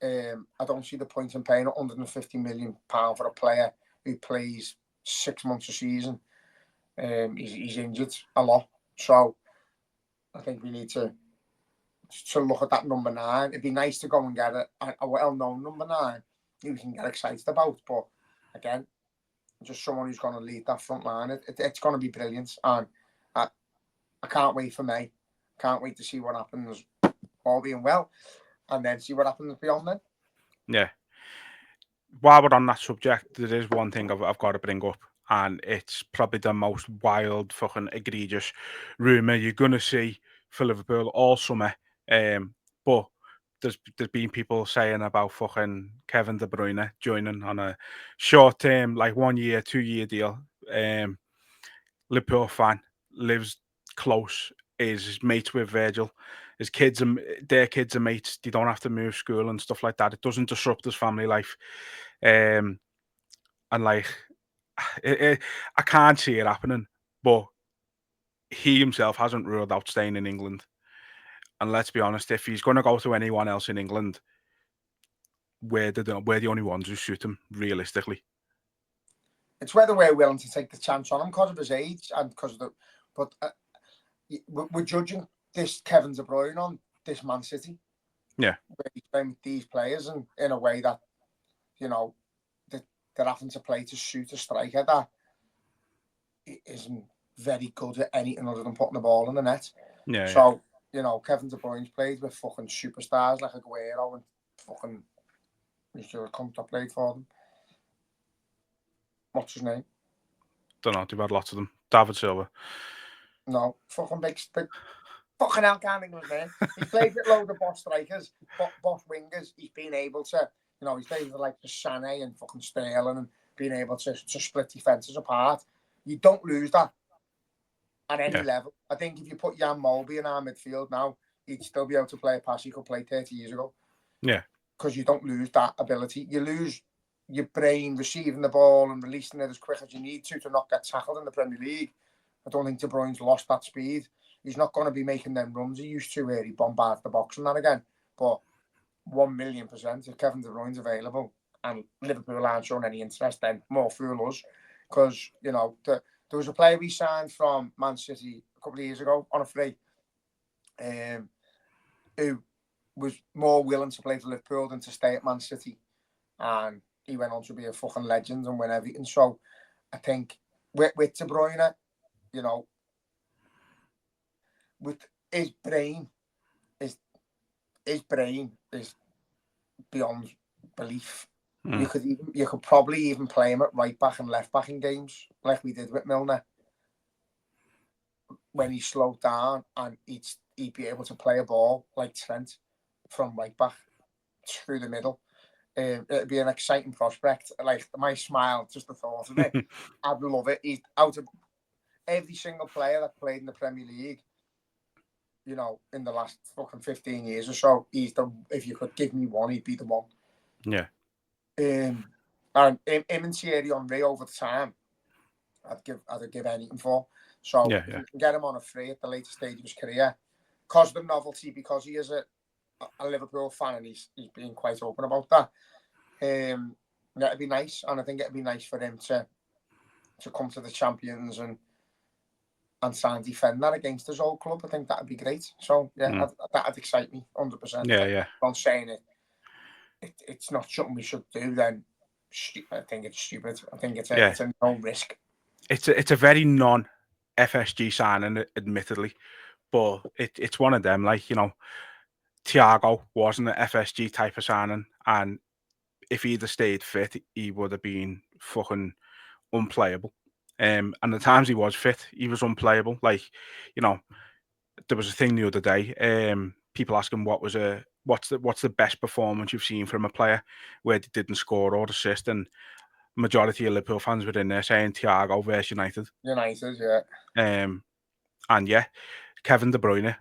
I don't see the point in paying £150 million for a player who plays 6 months a season. He's injured a lot. So I think we need to look at that number 9. It'd be nice to go and get a well-known number 9 who we can get excited about. But again, just someone who's going to lead that front line. It's going to be brilliant. And I can't wait for May. Can't wait to see what happens, all being well, and then see what happens beyond then. Yeah. While we're on that subject, there is one thing I've got to bring up, and it's probably the most wild, fucking egregious rumour you're going to see for Liverpool all summer. But there's been people saying about fucking Kevin De Bruyne joining on a short-term, like 1 year, 2 year deal. Liverpool fan, lives close, is mates with Virgil. His kids and their kids are mates. They don't have to move school and stuff like that. It doesn't disrupt his family life. And like, I can't see it happening, but he himself hasn't ruled out staying in England. And let's be honest, if he's going to go to anyone else in England, we're the only ones who suit him, realistically. It's whether we're willing to take the chance on him because of his age and because of the. But we're judging this Kevin De Bruyne on this Man City. Yeah. Where he's playing with these players and in a way that, they're having to play to suit a striker that isn't very good at anything other than putting the ball in the net. Yeah. So, Kevin De Bruyne's played with fucking superstars like Aguero and fucking who's the cunt that played for them. What's his name? Don't know. They've had lots of them. David Silva. No, fucking big fucking hell, can't think of his name. He's played with loads of boss strikers, boss wingers. He's been able to, he's played with like the Sané and fucking Sterling and being able to split defences apart. You don't lose that at any level. I think if you put Jan Molby in our midfield now, he'd still be able to play a pass he could play 30 years ago. Yeah. Because you don't lose that ability. You lose your brain receiving the ball and releasing it as quick as you need to not get tackled in the Premier League. I don't think De Bruyne's lost that speed. He's not going to be making them runs he used to where he bombards the box and that again. But 1,000,000% if Kevin De Bruyne's available and Liverpool aren't showing any interest, then more fool us. Because, there was a player we signed from Man City a couple of years ago on a free who was more willing to play for Liverpool than to stay at Man City. And he went on to be a fucking legend and win everything. So I think with De Bruyne, with his brain is beyond belief. You could probably even play him at right back and left back in games like we did with Milner when he slowed down, and he'd be able to play a ball like Trent from right back through the middle. It'd be an exciting prospect. Like my smile, just the thought of it. I'd love it. He's out of every single player that played in the Premier League, in the last fucking 15 years or so. If you could give me one, he'd be the one. Yeah. And him and Thierry Henry over the time, I'd give anything for. So if you can get him on a free at the later stage of his career, because of the novelty, because he is a Liverpool fan and he's being quite open about that. That'd be nice, and I think it'd be nice for him to to come to the Champions and try and defend that against his old club. I think that'd be great. So yeah, that'd excite me 100%. Yeah. I'm saying it's not something we should do. Then I think it's stupid. I think it's a no risk. It's a very non-FSG signing, admittedly, but it's one of them. Like, you know, Thiago wasn't an FSG type of signing, and if he'd have stayed fit, he would have been fucking unplayable. And the times he was fit, he was unplayable. Like, you know, there was a thing the other day. People asking what's the best performance you've seen from a player where they didn't score or assist, and majority of Liverpool fans were in there saying Thiago versus United. United, yeah. And yeah, Kevin De Bruyne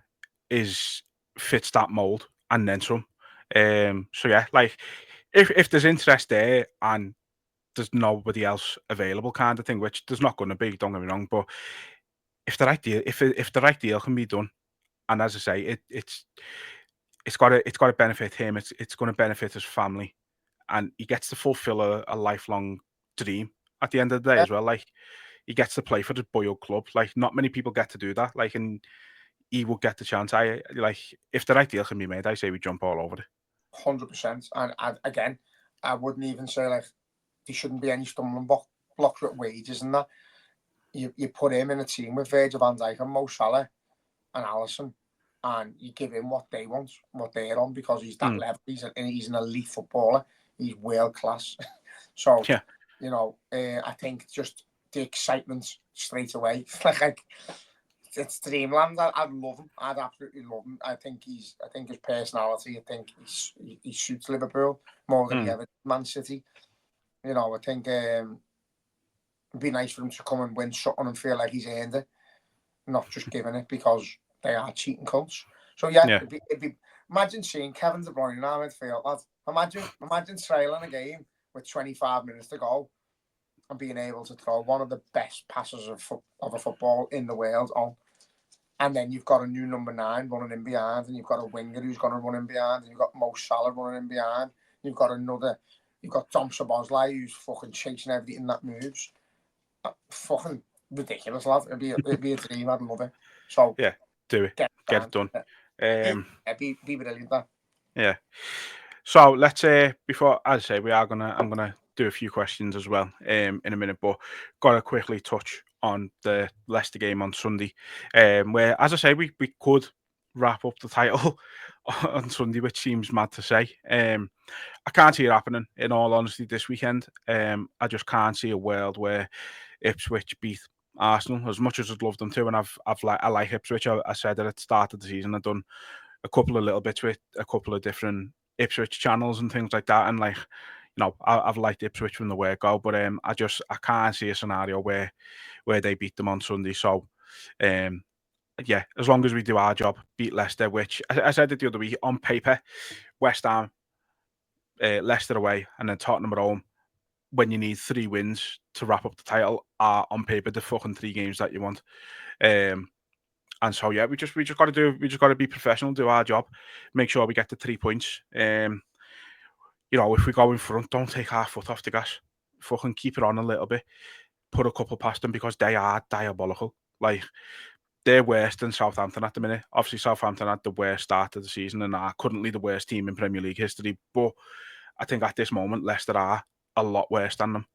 fits that mold and then some. So yeah, like if there's interest there and there's nobody else available, kind of thing, which there's not going to be. Don't get me wrong, but if the right deal, if the right deal can be done, and as I say, it's got to benefit him. It's going to benefit his family, and he gets to fulfill a lifelong dream at the end of the day as well. Like, he gets to play for his boyhood club. Like, not many people get to do that. Like, and he will get the chance. I like, if the right deal can be made, I say we jump all over it. 100%. And again, I wouldn't even say like there shouldn't be any stumbling blocks with wages and that. You put him in a team with Virgil van Dijk and Mo Salah and Alisson, and you give him what they want, what they're on, because he's that level. He's an elite footballer. He's world class. So yeah, you know, I think just the excitement straight away, like it's dreamland. I'd love him. I'd absolutely love him. I think his personality. I think he suits Liverpool more than he ever did Man City. You know, I think it'd be nice for him to come and win something and feel like he's earned it, not just giving it because they are cheating cunts. So yeah. It'd be imagine seeing Kevin De Bruyne in our midfield, lad. Imagine trailing a game with 25 minutes to go and being able to throw one of the best passes of a football in the world on. And then you've got a new number 9 running in behind, and you've got a winger who's going to run in behind, and you've got Mo Salah running in behind. You've got Dom Szoboszlai who's fucking chasing everything that moves. Fucking ridiculous, lad. It'd be a dream. I'd love it. So yeah, do it. Get it done. Be brilliant, that. Yeah. So let's say before, as I say, I'm gonna do a few questions as well in a minute, but gotta quickly touch on the Leicester game on Sunday, where, as I say, we could wrap up the title on Sunday, which seems mad to say. I can't see it happening, in all honesty, this weekend. I just can't see a world where Ipswich beat Arsenal, as much as I'd love them to, and I like Ipswich. I said at the start of the season, I've done a couple of little bits with a couple of different Ipswich channels and things like that, and like, you know, I've liked Ipswich from the word go, but I can't see a scenario where they beat them on Sunday. So yeah, as long as we do our job, beat Leicester, which I said it the other week, on paper, West Ham, Leicester away, and then Tottenham at home, when you need 3 wins to wrap up the title, are on paper the fucking 3 games that you want. And so yeah, we just got to be professional, do our job, make sure we get the 3 points. You know, if we go in front, don't take our foot off the gas. Fucking keep it on a little bit. Put a couple past them, because they are diabolical. Like, they're worse than Southampton at the minute. Obviously, Southampton had the worst start of the season and are currently the worst team in Premier League history. But I think at this moment, Leicester are a lot worse than them.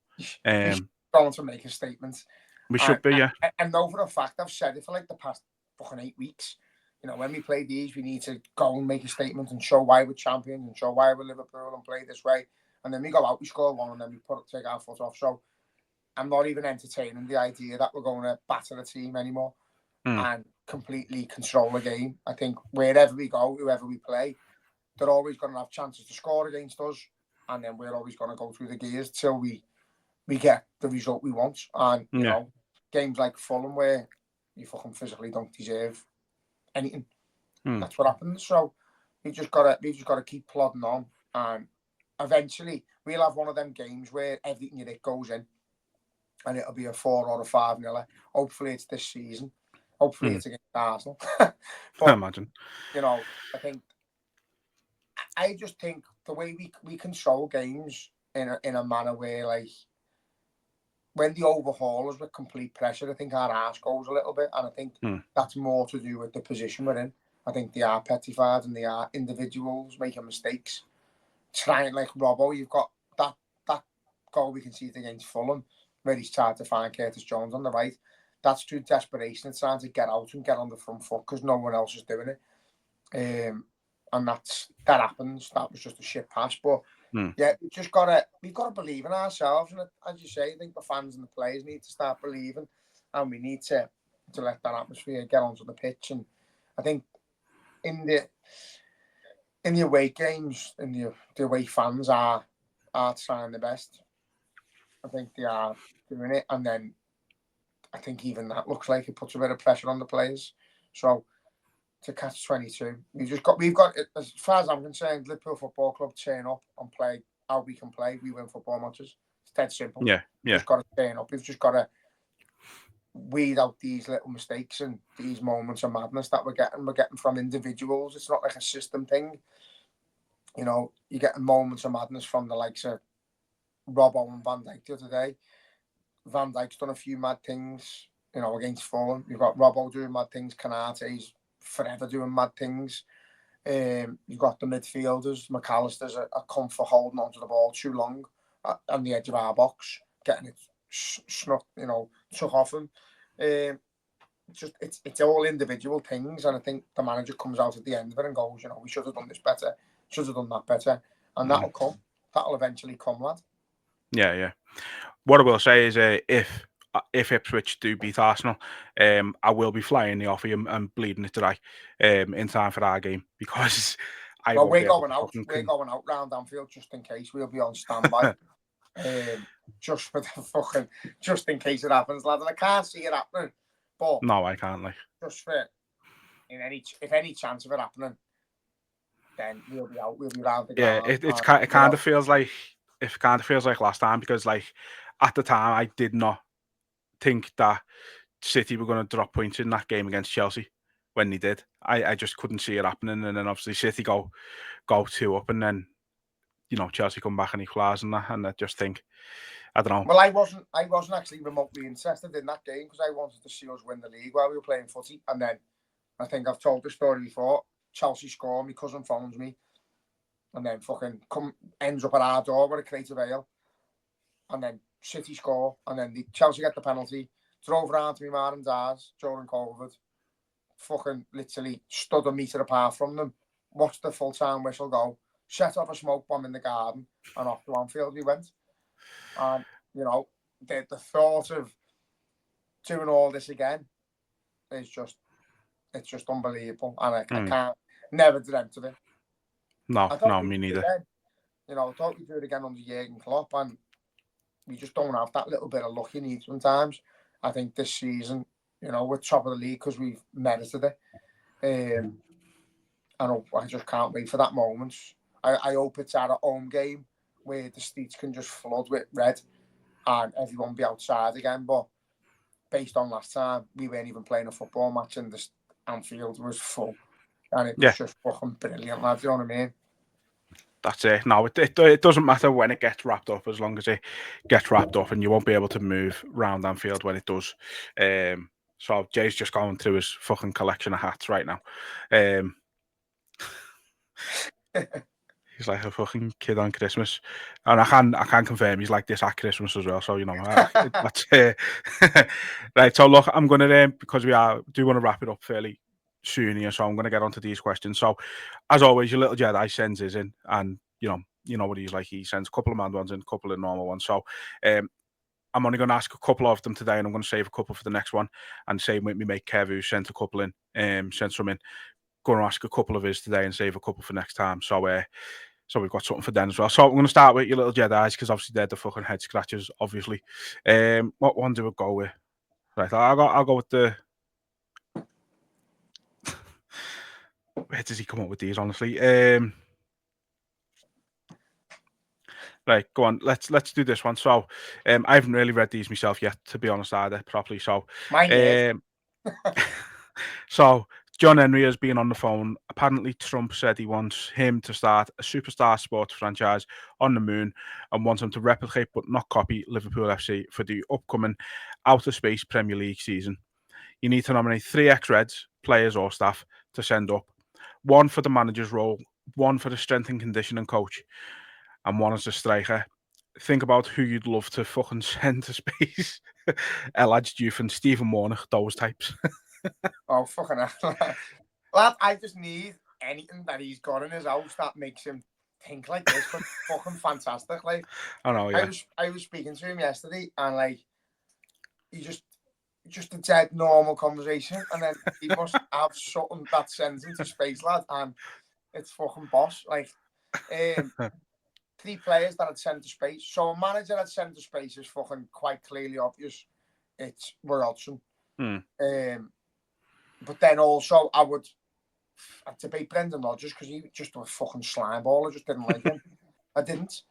Going to make a statement. We should be, yeah. And over a fact, I've said it for like the past fucking 8 weeks. You know, when we play these, we need to go and make a statement and show why we're champions and show why we're Liverpool and play this way. And then we go out, we score 1, and then we take our foot off. So I'm not even entertaining the idea that we're going to batter the team anymore and completely control the game. I think wherever we go, whoever we play, they're always going to have chances to score against us, and then we're always going to go through the gears till we get the result we want. And you know, games like Fulham where you fucking physically don't deserve anything. That's what happens. So we just gotta keep plodding on, and eventually we'll have one of them games where everything you did goes in, and it'll be a 4 or a 5-0. Hopefully it's this season. Hopefully it's against Arsenal. But, I imagine. You know, I just think the way we control games in a manner where, like, when they overhaul us with complete pressure, I think our arse goes a little bit, and I think that's more to do with the position we're in. I think they are petrified and they are individuals making mistakes. Trying like Robbo, you've got that goal we can see it against Fulham, where he's tried to find Curtis Jones on the right. That's through desperation. It's trying to get out and get on the front foot because no one else is doing it. And that happens. That was just a shit pass, but yeah, we've got to believe in ourselves, and as you say, I think the fans and the players need to start believing, and we need to let that atmosphere get onto the pitch. And I think in the away games, in the away fans are trying the best. I think they are doing it, and then I think even that looks like it puts a bit of pressure on the players. So to catch 22, we've got as far as I'm concerned, Liverpool Football Club turn up and play how we can play. We win football matches. It's dead simple. Yeah. We've just got to turn up. We've just got to weed out these little mistakes and these moments of madness that we're getting. We're getting from individuals. It's not like a system thing. You know, you're getting moments of madness from the likes of Robbo and Van Dijk the other day. Van Dijk's done a few mad things, you know, against Fulham. You've got Robbo doing mad things. Canate's forever doing mad things. You've got the midfielders. McAllister's a come for holding onto the ball too long on the edge of our box, getting it snuck, you know, took off him. It's all individual things, and I think the manager comes out at the end of it and goes, you know, we should have done this better, should have done that better, and that'll come. That'll eventually come, lad. Yeah. What I will say is, if Ipswich do beat Arsenal, I will be flying the offer and bleeding it today, in time for our game, because we're going out. We're going out round Anfield just in case. We'll be on standby, just for the just in case it happens, lad. And I can't see it happening, but no, I can't. Like, just for if any chance of it happening, then we'll be out. We'll be round the ground. Yeah, it kind of feels like. It kind of feels like last time, because like at the time I did not think that City were going to drop points in that game against Chelsea when they did. I just couldn't see it happening, and then obviously City go 2 up, and then, you know, Chelsea come back and equalise and that, and I just think, I don't know. Well, I wasn't actually remotely interested in that game because I wanted to see us win the league while we were playing footy, and then I think I've told the story before. Chelsea score, my cousin phones me, and then fucking ends up at our door with a crate of ale. And then City score, and then Chelsea get the penalty. Drove around to my mum and dad's during COVID. Fucking literally stood a metre apart from them. Watched the full-time whistle go. Set off a smoke bomb in the garden, and off to Anfield we went. And, you know, the thought of doing all this again is just unbelievable. And I can't, never dreamt of it. No, me neither. You know, I thought we'd do it again under Jurgen Klopp, and we just don't have that little bit of luck you need sometimes. I think this season, you know, we're top of the league because we've merited it. And I just can't wait for that moment. I hope it's at a home game where the streets can just flood with red and everyone be outside again. But based on last time, we weren't even playing a football match and the Anfield was full. And it was just fucking brilliant, lads. You know what I mean? That's it. No, it doesn't matter when it gets wrapped up, as long as it gets wrapped up, and you won't be able to move round Anfield when it does. So Jay's just going through his fucking collection of hats right now. He's like a fucking kid on Christmas, and I can confirm he's like this at Christmas as well. So, you know, that's right. So look, I'm gonna because we do want to wrap it up fairly soon here, so I'm going to get onto these questions. So, as always, your little Jedi sends his in, and you know what he's like. He sends a couple of mad ones and a couple of normal ones. So, I'm only going to ask a couple of them today, and I'm going to save a couple for the next one. And same with me mate Kev, who sent a couple in, sent some in. Going to ask a couple of his today and save a couple for next time. So, we've got something for them as well. So, I'm going to start with your little Jedis, because obviously they're the fucking head scratchers. Obviously, what one do we go with? Right, I'll go with the. Where does he come up with these, honestly? Right, go on. Let's do this one. So, I haven't really read these myself yet, to be honest, either properly. So, so John Henry has been on the phone. Apparently, Trump said he wants him to start a superstar sports franchise on the moon and wants him to replicate but not copy Liverpool FC for the upcoming outer space Premier League season. You need to nominate 3 ex-Reds, players or staff, to send up. 1 for the manager's role, 1 for the strength and conditioning coach, and 1 as a striker. Think about who you'd love to fucking send to space. Elad Diouf and Stephen Warnock, those types. Oh, fucking hell. Lad, I just need anything that he's got in his house that makes him think like this, but fucking fantastic. Like, I know, yeah. I was speaking to him yesterday, and like, he just a dead normal conversation, and then he must have something that sends him to space, lad, and it's fucking boss. Like, 3 players that had sent to space. So a manager that sent to space is fucking quite clearly obvious. It's Roy Hodgson. But then also I'd debate Brendan Rodgers because he just was a fucking slime ball. I just didn't like him. I didn't.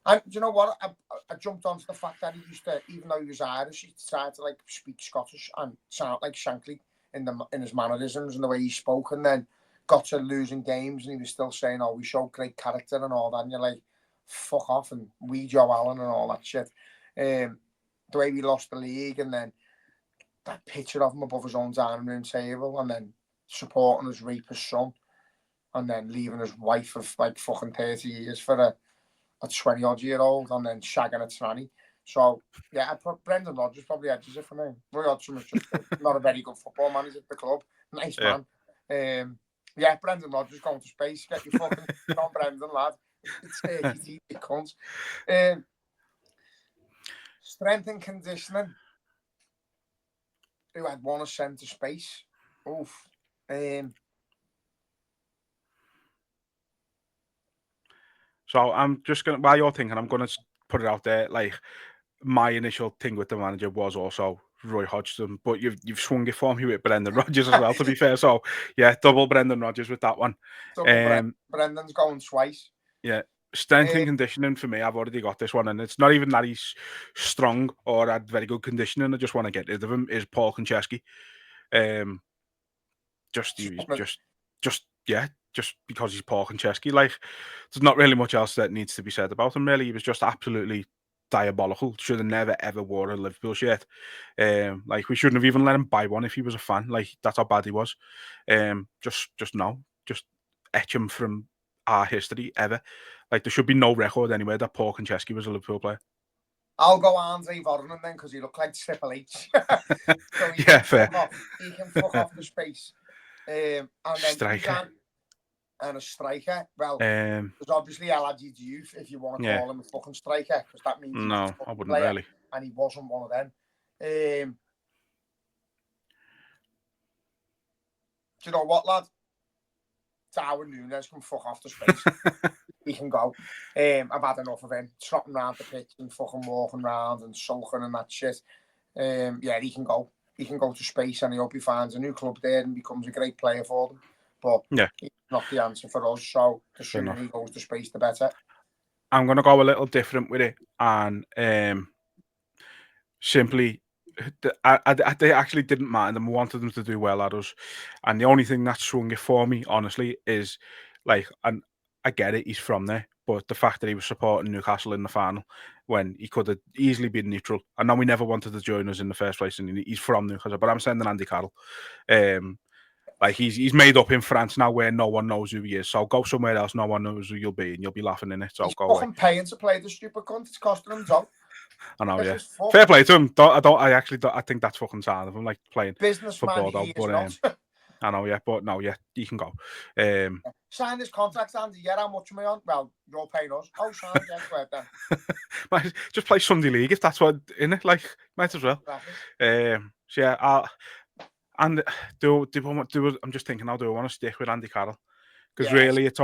And do you know what? I jumped onto the fact that he used to, even though he was Irish, he tried to like speak Scottish and sound like Shankly in his mannerisms and the way he spoke, and then got to losing games and he was still saying, "Oh, we showed great character and all that." And you're like, "Fuck off!" And we Joe Allen and all that shit. The way we lost the league, and then that picture of him above his own dining room table, and then supporting his rapist son, and then leaving his wife of like fucking 30 years for a 20-odd-year-old, and then shagging a tranny. So yeah, I put Brendan Rodgers probably edges it for me. Roy Hodgson was just not a very good football manager at the club. Nice man. Yeah, Brendan Rodgers going to space. Get your fucking on Brendan, lad. It's 30 it comes. Strength and conditioning. Who had 1 ascent to space. Oof. So I'm just gonna, while you're thinking, I'm gonna put it out there. Like, my initial thing with the manager was also Roy Hodgson, but you've swung it for me with Brendan Rodgers as well. To be fair, so yeah, double Brendan Rodgers with that one. Brendan's going twice. Yeah, strength and conditioning for me. I've already got this one, and it's not even that he's strong or had very good conditioning. I just want to get rid of him. Is Paul Konchesky. Just because he's Paul Konchesky. Like, there's not really much else that needs to be said about him, really. He was just absolutely diabolical. Should have never, ever wore a Liverpool shirt. Like, we shouldn't have even let him buy one if he was a fan. Like, that's how bad he was. Just etch him from our history ever. Like, there should be no record anywhere that Paul Konchesky was a Liverpool player. I'll go Andre Vornen then, because he looked like Triple H. So yeah, fair. He can fuck off the space. And then striker. And a striker. Well, there's obviously Elad Diouf, if you want to call him a fucking striker, because that means no, I wouldn't really. And he wasn't one of them. Do you know what, lad? Darwin Núñez can fuck off the space. He can go. I've had enough of him trotting around the pitch and fucking walking around and sulking and that shit. Yeah, he can go. He can go to space, and I hope he finds a new club there and becomes a great player for them. But he's not the answer for us, so the sooner he goes to space, the better. I'm going to go a little different with it, and simply, I actually didn't mind them. I wanted them to do well at us, and the only thing that swung it for me, honestly, is like, and I get it, he's from there, but the fact that he was supporting Newcastle in the final when he could have easily been neutral. I know we never wanted to join us in the first place, and he's from Newcastle, but I'm sending Andy Carroll. Like, he's made up in France now where no one knows who he is. So go somewhere else, no one knows who you'll be, and you'll be laughing in it. So he's go away. Paying to play the stupid cunt. It's costing him job. I know, yeah. Fair play to him. I think that's fucking sad of him, like playing for Bordeaux. But I know, yeah, but no, yeah, he can go. Sign this contract, Andy. Yeah, how much am I on? Well, you're paying us. Oh, sign, yeah, go ahead then. Just play Sunday League if that's what in it. Like, might as well. So yeah, and I'm just thinking, how do I want to stick with Andy Carroll? Because really, it's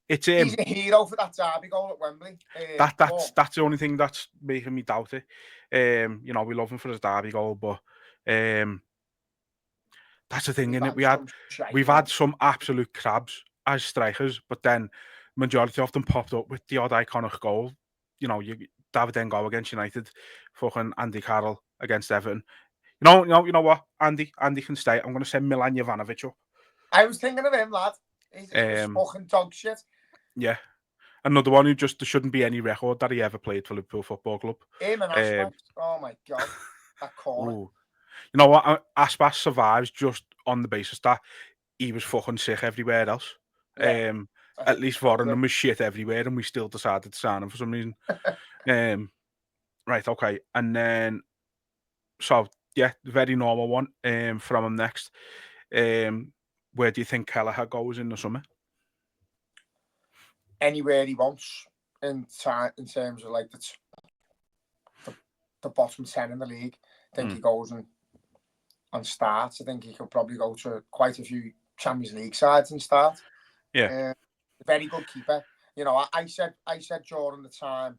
he's a hero for that derby goal at Wembley. That's the only thing that's making me doubt it. You know, we love him for his derby goal, but that's the thing, innit? We've had some absolute crabs as strikers, but then majority of them popped up with the odd iconic goal. You know, David N'Go against United, fucking Andy Carroll against Everton. You know what? Andy can stay. I'm going to send Milan Jovanovic up. I was thinking of him, lad. He's fucking dog shit. Yeah. Another one who just, there shouldn't be any record that he ever played for Liverpool Football Club. Him and Aspas. Oh my God. That corner. Ooh. You know what? Aspas survives just on the basis that he was fucking sick everywhere else. Yeah. At least Voronum was shit everywhere, and we still decided to sign him for some reason. Right, okay. And then, so, yeah, very normal one from him next. Where do you think Kelleher goes in the summer? Anywhere he wants in terms of like the bottom 10 in the league. I think he goes and starts. I think he could probably go to quite a few Champions League sides and start. Yeah. Very good keeper. You know, I said during the time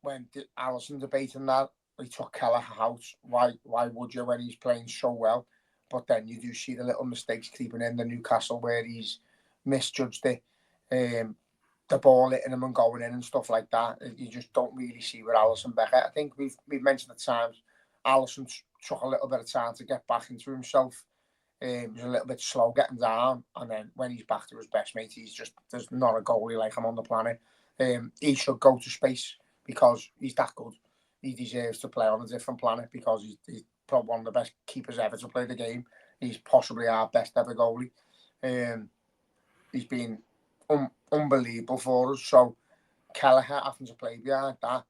when Alisson debating that, we took Kelleher out. Why would you when he's playing so well? But then you do see the little mistakes creeping in. The Newcastle where he's misjudged it. The ball hitting him and going in and stuff like that. You just don't really see with Alisson Becker. I think we've mentioned at times Alisson took a little bit of time to get back into himself. He was a little bit slow getting down, and then when he's back to his best, mate, there's not a goalie like him on the planet. He should go to space because he's that good. He deserves to play on a different planet because he's probably one of the best keepers ever to play the game. He's possibly our best ever goalie. He's been unbelievable for us. So Kelleher having to play behind that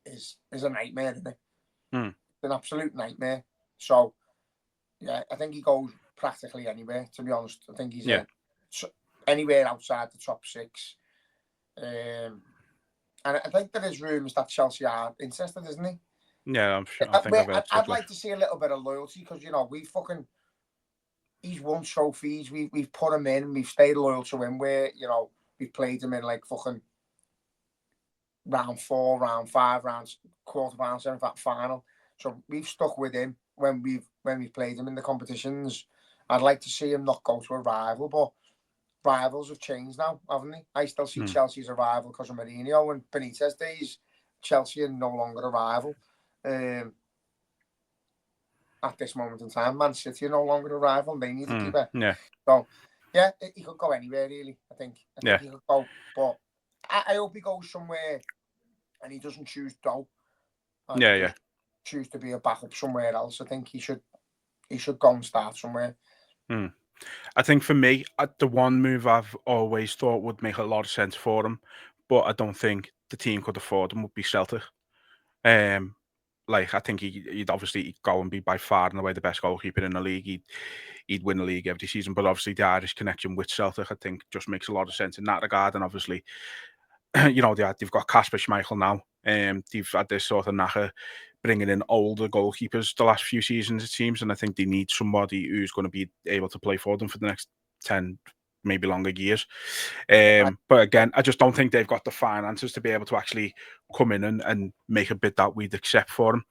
is a nightmare, isn't it? It's an absolute nightmare. So yeah, I think he goes practically anywhere, to be honest. I think he's anywhere outside the top 6. And I think there is rumours that Chelsea are interested, isn't he? Yeah, I'm sure. I'd like to see a little bit of loyalty because, you know, he's won trophies. We've put him in. We've stayed loyal to him. Where, you know, we've played him in like fucking round 4, round 5, rounds, quarterfinal, semi-final. So we've stuck with him when we've played him in the competitions. I'd like to see him not go to a rival, but rivals have changed now, haven't they? I still see Chelsea as a rival because of Mourinho and Benitez days. Chelsea are no longer a rival. At this moment in time, Man City are no longer a rival. They need a keeper. Yeah. So, yeah, he could go anywhere, really. I think he could go. But I hope he goes somewhere and he doesn't choose Doe. Choose to be a backup somewhere else. I think he should go and start somewhere. I think for me, the one move I've always thought would make a lot of sense for him, but I don't think the team could afford him, would be Celtic. Like, I think he'd obviously go and be by far and away the best goalkeeper in the league. He'd win the league every season, but obviously the Irish connection with Celtic, I think, just makes a lot of sense in that regard. And obviously, you know, they've got Kasper Schmeichel now. They've had this sort of knacker bringing in older goalkeepers the last few seasons, it seems, and I think they need somebody who's going to be able to play for them for the next 10, maybe longer years. But again, I just don't think they've got the finances to be able to actually come in and make a bid that we'd accept for him.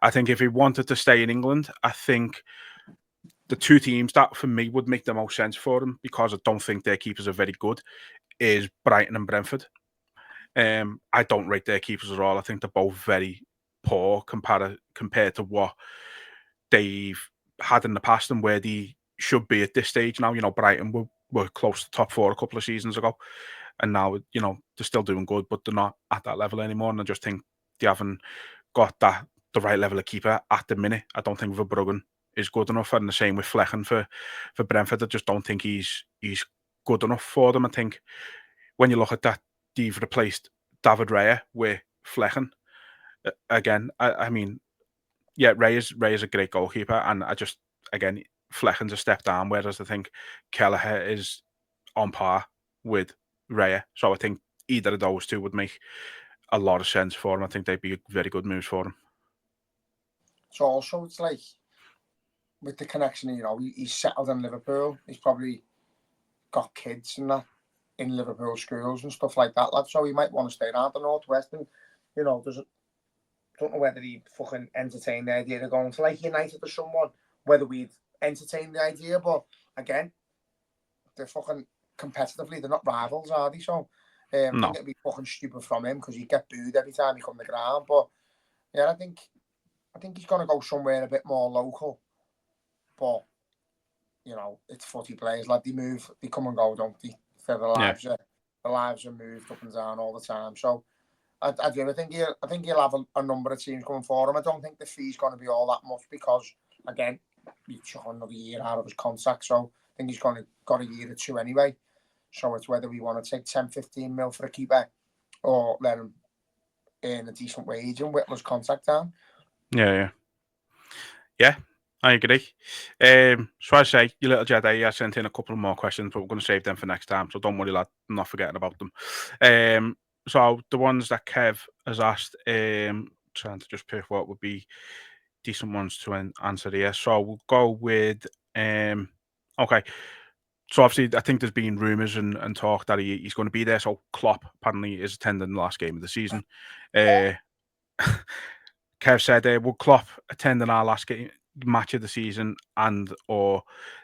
I think if he wanted to stay in England, I think the two teams that for me would make the most sense for him, because I don't think their keepers are very good, is Brighton and Brentford. I don't rate their keepers at all. I think they're both very poor compared to what they've had in the past and where they should be at this stage now. You know, Brighton were close to top 4 a couple of seasons ago, and now, you know, they're still doing good, but they're not at that level anymore. And I just think they haven't got the right level of keeper at the minute. I don't think Verbruggen is good enough, and the same with Flecken for Brentford. I just don't think he's good enough for them. I think when you look at that, they've replaced David Raya with Flecken. Again, I mean, yeah, Raya is a great goalkeeper, and I just, again, Flecken's a step down, whereas I think Kelleher is on par with Raya. So I think either of those two would make a lot of sense for him. I think they'd be very good moves for him. So also, it's like with the connection, you know, he's settled in Liverpool. He's probably got kids and that in Liverpool schools and stuff like that, lad. So he might want to stay around the Northwest, and, you know, don't know whether he'd fucking entertain the idea of going to like United or someone, whether we'd entertain the idea. But again, they're fucking competitively, they're not rivals, are they? So I think it'd be fucking stupid from him because he'd get booed every time he come to the ground. But yeah, I think I think he's going to go somewhere a bit more local. But, you know, it's footy players. Like, they move, they come and go, don't they? So the lives are moved up and down all the time. So I do. I think he'll have a number of teams coming for him. I don't think the fee's going to be all that much because, again, you chuck another year out of his contract. So I think he's got a year or two anyway. So it's whether we want to take 10, 15 mil for a keeper or let him earn a decent wage and whittle his contract down. Yeah. I agree. So I say, you little Jedi, I sent in a couple of more questions, but we're going to save them for next time. So don't worry, lad, I'm not forgetting about them. So the ones that Kev has asked, trying to just pick what would be decent ones to answer here. So we'll go with, okay. So obviously, I think there's been rumours and talk that he's going to be there. So Klopp apparently is attending the last game of the season. Kev said, "Will Klopp attending our last match of the season and or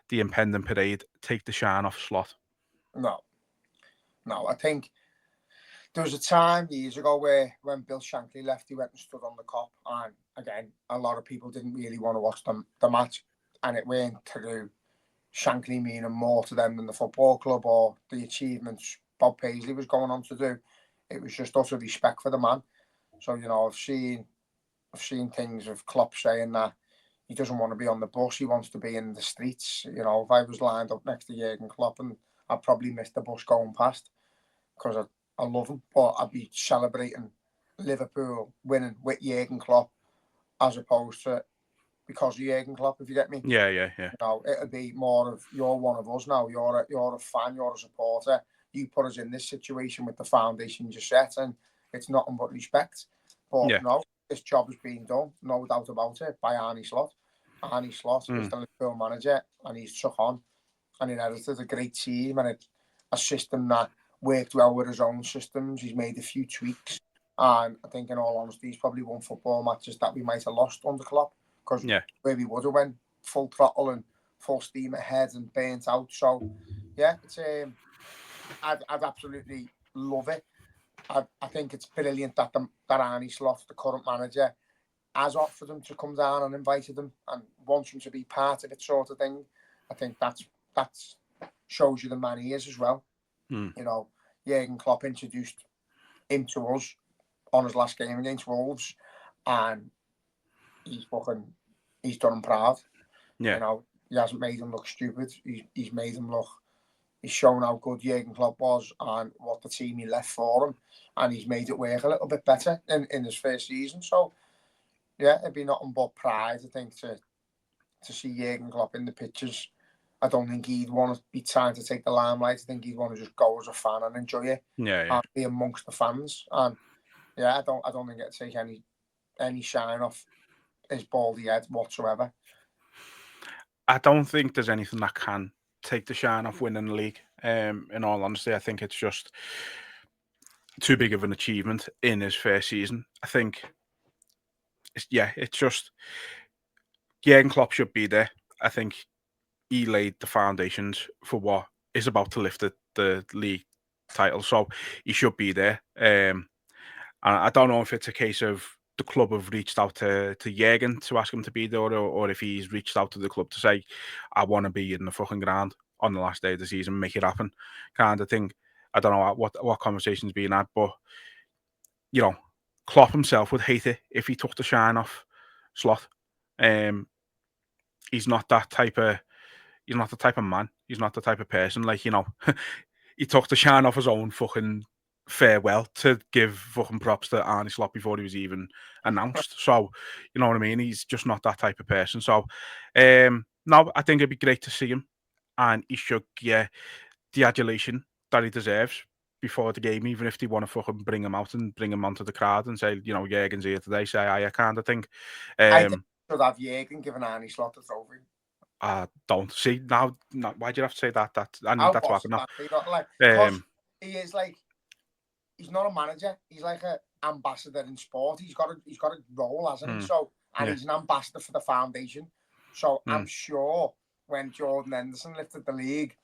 the impending parade take the shine off Slot?" No. I think there was a time years ago where when Bill Shankly left, he went and stood on the Kop, and again, a lot of people didn't really want to watch the match, and it went through Shankly meaning more to them than the football club or the achievements Bob Paisley was going on to do. It was just utter respect for the man. So, you know, I've seen things of Klopp saying that he doesn't want to be on the bus, he wants to be in the streets. You know, if I was lined up next to Jurgen Klopp, and I'd probably miss the bus going past because I love him, but I'd be celebrating Liverpool winning with Jurgen Klopp as opposed to because of Jurgen Klopp, if you get me. Yeah. You know, it'd be more of, you're one of us now, you're a fan, you're a supporter, you put us in this situation with the foundation you set, and it's nothing but respect. But no, this job has been done, no doubt about it, by Arne Slot. Arne Slot is the Liverpool manager, and he's took on and inherited a great team and a system that worked well with his own systems. He's made a few tweaks, and I think, in all honesty, he's probably won football matches that we might have lost under Klopp, because where we would have went full throttle and full steam ahead and burnt out. So yeah, it's I'd absolutely love it. I think it's brilliant that Arne Slot, the current manager, has offered him to come down and invited him and wants him to be part of it, sort of thing. I think that's shows you the man he is as well. You know, Jurgen Klopp introduced him to us on his last game against Wolves, and he's done him proud. You know, he hasn't made him look stupid. He's made him look. He's shown how good Jurgen Klopp was and what the team he left for him, and he's made it work a little bit better in his first season. So yeah, it'd be nothing but pride, I think, to see Jurgen Klopp in the pictures. I don't think he'd want to be trying to take the limelight. I think he'd want to just go as a fan and enjoy it. And be amongst the fans. And yeah, I don't think it'd take any shine off his baldy head whatsoever. I don't think there's anything that can take the shine off winning the league. In all honesty, I think it's just too big of an achievement in his first season. I think, it's just Jurgen Klopp should be there. I think he laid the foundations for what is about to lift the league title, so he should be there. And I don't know if it's a case of the club have reached out to Jurgen to ask him to be there, or if he's reached out to the club to say, I want to be in the fucking ground on the last day of the season, make it happen, kind of thing. I don't know what conversations being had, but you know, Klopp himself would hate it if he took the shine off Slot. He's not that type of. He's not the type of man. He's not the type of person. Like, you know, he took the shine off his own fucking farewell to give fucking props to Arne Slot before he was even announced. So, you know what I mean? He's just not that type of person. So, no, I think it'd be great to see him, and he should get the adulation that he deserves before the game, even if they want to fucking bring him out and bring him onto the crowd and say, you know, Jurgen's here today, say I kind of thing. I think should have Jurgen given Arne Slot a trophy. I don't see now. Why do you have to say that? I need that to happen now. Because he is like, he's not a manager. He's like an ambassador in sport. He's got a role, hasn't he? So, and he's an ambassador for the foundation. So I'm sure when Jordan Henderson lifted the league,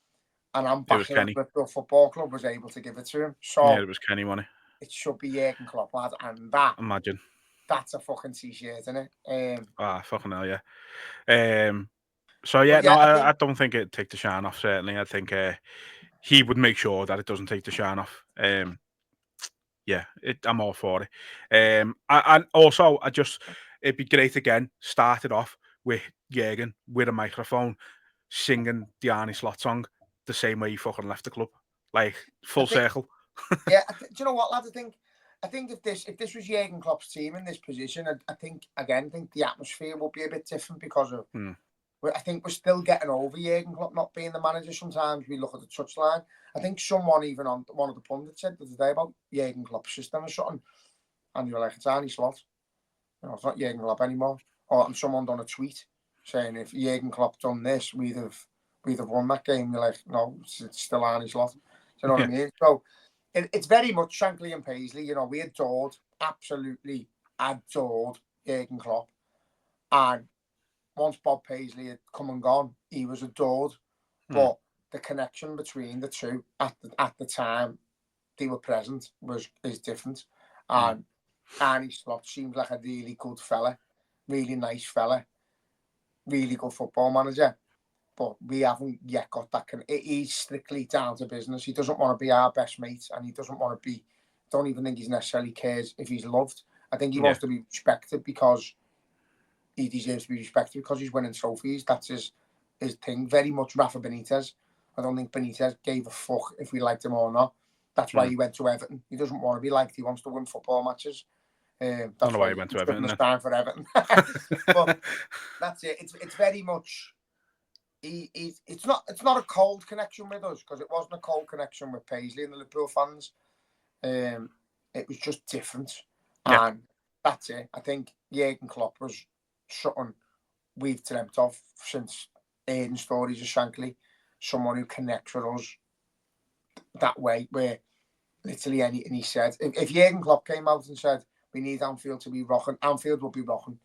an ambassador of the football club was able to give it to him. So it was Kenny, wasn't it? It should be Jurgen Klopp, lad, and that imagine That's a fucking t-shirt, isn't it? Fucking hell, yeah. So yeah, But yeah, no, I think I don't think it'd take the shine off. Certainly, I think he would make sure that it doesn't take the shine off. Yeah, I'm all for it. And also, it'd be great again. Started off with Jürgen with a microphone singing the Arnie Slot song the same way he fucking left the club, like full circle. Yeah, do you know what, lads? I think if this was Jurgen Klopp's team in this position, I think the atmosphere would be a bit different because of. I think we're still getting over Jurgen Klopp not being the manager. Sometimes we look at the touchline. I think someone even on one of the pundits said the other day about Jurgen Klopp's system or something, and you were like, it's Arnie Slot. You know, it's not Jurgen Klopp anymore. And someone done a tweet saying if Jurgen Klopp done this, we'd have won that game. You're like, no, it's still Arnie Slot. Do you know what I mean? So it's very much Shankly and Paisley. You know, we absolutely adored Jurgen Klopp, and once Bob Paisley had come and gone, he was adored. But the connection between the two at the time they were present is different. And Arnie Slot seems like a really good fella, really nice fella, really good football manager. But we haven't yet got that. He's strictly down to business. He doesn't want to be our best mate, and he doesn't want to be. Don't even think he necessarily cares if he's loved. I think he wants to be respected because he deserves to be respected because he's winning trophies. That's his thing. Very much Rafa Benitez. I don't think Benitez gave a fuck if we liked him or not. That's why he went to Everton. He doesn't want to be liked. He wants to win football matches. That's why he went to Everton. Time for Everton. But that's it. It's very much. It's not a cold connection with us because it wasn't a cold connection with Paisley and the Liverpool fans. It was just different, and that's it. I think Jurgen Klopp was something we've dreamt of since hearing stories of Shankly, someone who connects with us that way, where literally anything he said. If Jurgen Klopp came out and said we need Anfield to be rocking, Anfield will be rocking.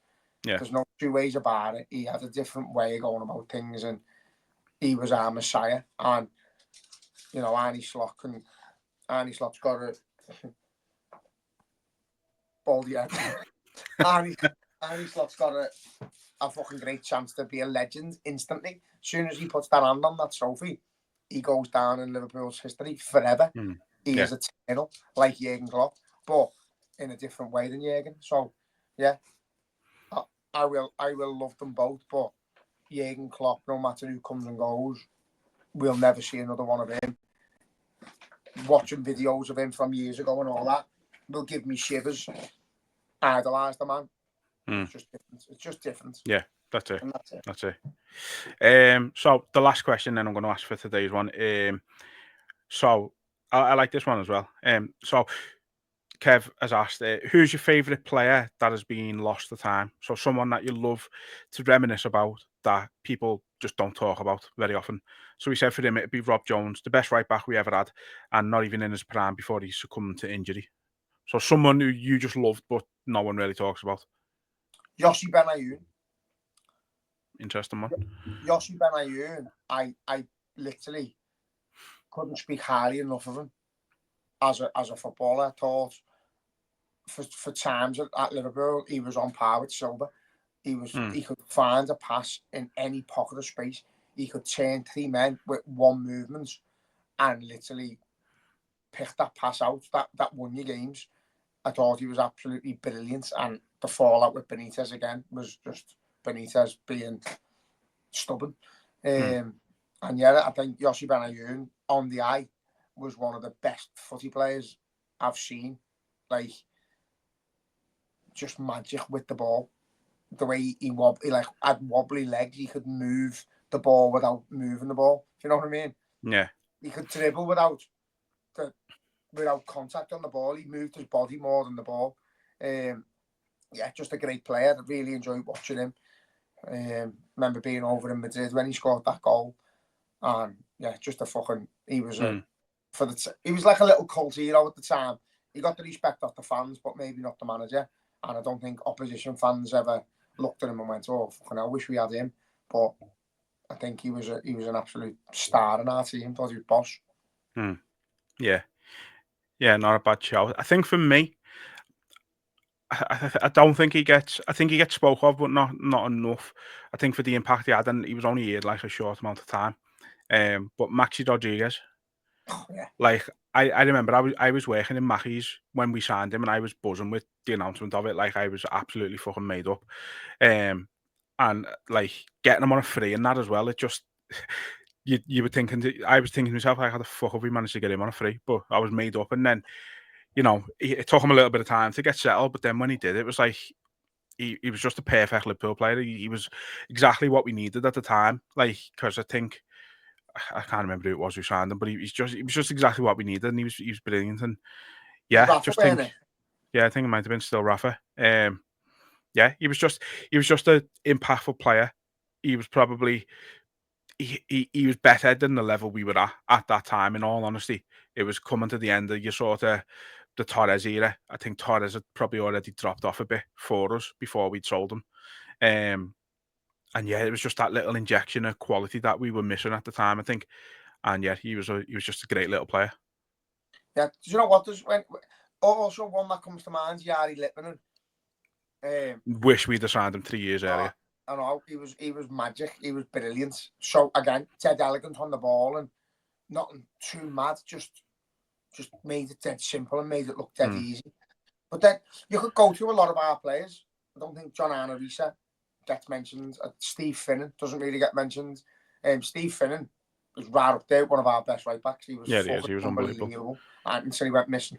Yeah. There's no two ways about it. He had a different way of going about things, and he was our messiah. And you know, Arnie Slot's got a baldy head. Arnie Slot's got a fucking great chance to be a legend instantly. As soon as he puts that hand on that trophy, he goes down in Liverpool's history forever. He is eternal, like Jurgen Klopp, but in a different way than Jurgen. So, yeah, I will love them both, but Jurgen Klopp, no matter who comes and goes, we'll never see another one of him. Watching videos of him from years ago and all that will give me shivers. Idolise the man. It's just different. It's just different. Yeah, that's it. That's it. So the last question then I'm going to ask for today's one. So I like this one as well. So Kev has asked, who's your favourite player that has been lost to time? So someone that you love to reminisce about that people just don't talk about very often. So he said for him it'd be Rob Jones, the best right back we ever had, and not even in his prime before he succumbed to injury. So someone who you just loved but no one really talks about. Yossi Benayoun. Interesting one. Yossi Benayoun, I literally couldn't speak highly enough of him as a footballer. I thought for times at Liverpool he was on par with Silva. He could find a pass in any pocket of space. He could turn three men with one movement and literally pick that pass out that won you games. I thought he was absolutely brilliant, and the fallout with Benitez again was just Benitez being stubborn. And yeah, I think Yossi Benayoun on the eye was one of the best footy players I've seen. Like, just magic with the ball. The way he had wobbly legs, he could move the ball without moving the ball. Do you know what I mean? Yeah. He could dribble without contact on the ball. He moved his body more than the ball. Yeah, just a great player. I really enjoyed watching him. Remember being over in Madrid when he scored that goal. And yeah, just a fucking. He was he was like a little cult hero at the time. He got the respect of the fans, but maybe not the manager. And I don't think opposition fans ever looked at him and went, "Oh, fucking, I wish we had him." But I think he was an absolute star in our team. Thought he was boss. Yeah, not a bad show. I think for me, I don't think he gets. I think he gets spoke of, but not enough. I think for the impact he had, and he was only here like a short amount of time. But Maxi Rodriguez, Yeah. like I remember I was working in Mackey's when we signed him, and I was buzzing with the announcement of it. Like I was absolutely fucking made up. And like getting him on a free and that as well. It just you were thinking. I was thinking to myself, like, how the fuck have we managed to get him on a free? But I was made up, and then it took him a little bit of time to get settled. But then when he did, it was like he was just a perfect Liverpool player. He was exactly what we needed at the time. Like, because I think I can't remember who it was who signed him, but he was just exactly what we needed, and he was brilliant. And yeah, Rafa, just think, I think it might have been still Rafa. Yeah, he was just an impactful player. He was probably he was better than the level we were at that time. In all honesty, it was coming to the end of your sort of the Torres era. I think Torres had probably already dropped off a bit for us before we'd sold him. And yeah, it was just that little injection of quality that we were missing at the time, I think. And yeah, he was just a great little player. Yeah, do you know what? Also one that comes to mind is Yari Lippinen. Wish we'd have signed him 3 years earlier. I know he was magic. He was brilliant. So again, dead elegant on the ball and nothing too mad. Just made it dead simple and made it look dead easy. But then you could go to a lot of our players. I don't think John Arnorisa gets mentioned. Steve Finnan doesn't really get mentioned. Steve Finnan was right up there, one of our best right backs. He was He was unbelievable. Until he went missing.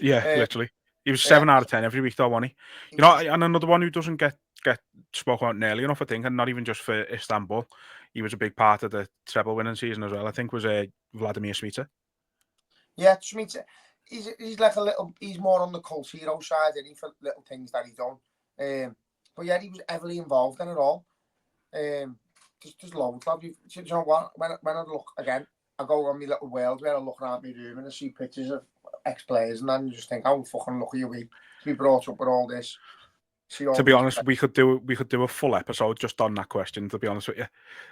Literally. He was 7 out of 10 every week, though, wasn't he? And another one who doesn't get spoken about nearly enough, I think, and not even just for Istanbul. He was a big part of the treble winning season as well, I think, was Vladimir Smicer. Yeah, Smicer. He's like he's more on the cult hero side, isn't he, for little things that he's done. But yeah, he was heavily involved in it all. There's loads, lad. You know what? When I look again, I go on my little world where I look around my room and I see pictures of ex-players, and then you just think, how fucking lucky are we to be brought up with all this. To be honest, we could do a full episode just on that question. To be honest with you,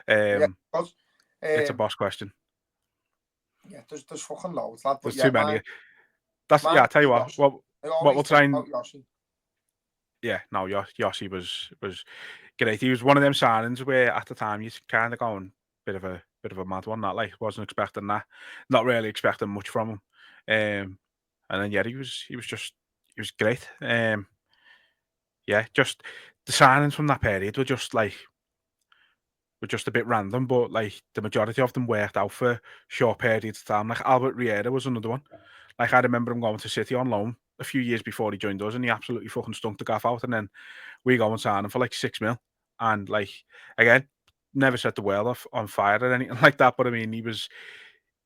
it's a boss question. Yeah, there's fucking loads, lad. There's too many. I tell you what. What we'll try and. Yeah, no, Yossi was great. He was one of them signings where at the time you kind of going bit of a mad one. That like wasn't expecting that, not really expecting much from him. And then yeah, he was great. Yeah, just the signings from that period were just a bit random, but like the majority of them worked out for short periods of time. Like Albert Riera was another one. Like I remember him going to City on loan a few years before he joined us, and he absolutely fucking stunk the gaff out. And then we go and sign him for like 6 mil, and like again, never set the world on fire or anything like that. But I mean, he was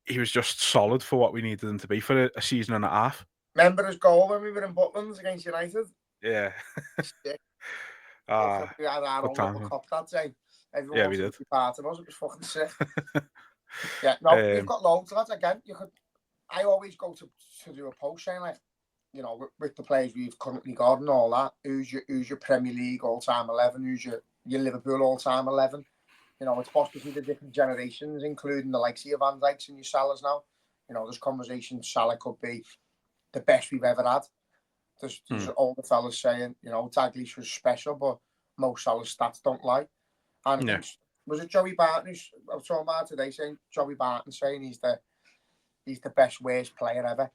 just solid for what we needed him to be for a season and a half. Remember his goal when we were in Butlins against United? Yeah. Sick. We had our own little cup that day. Everyone we did. Part of us. It was fucking sick. Yeah, no, we've got loads of that. Again, I always go to do a post saying, like, you know, with the players we've currently got and all that, who's your Premier League all-time 11, who's your Liverpool all-time 11. You know, it's possible to see the different generations, including the likes of your Van Dijks and your Salahs now. You know, there's conversations Salah could be the best we've ever had. There's older fellas saying, you know, Dalglish was special, but most Salah's stats don't lie. And was it Joey Barton? I was talking about today, saying Joey Barton saying he's the best worst player ever,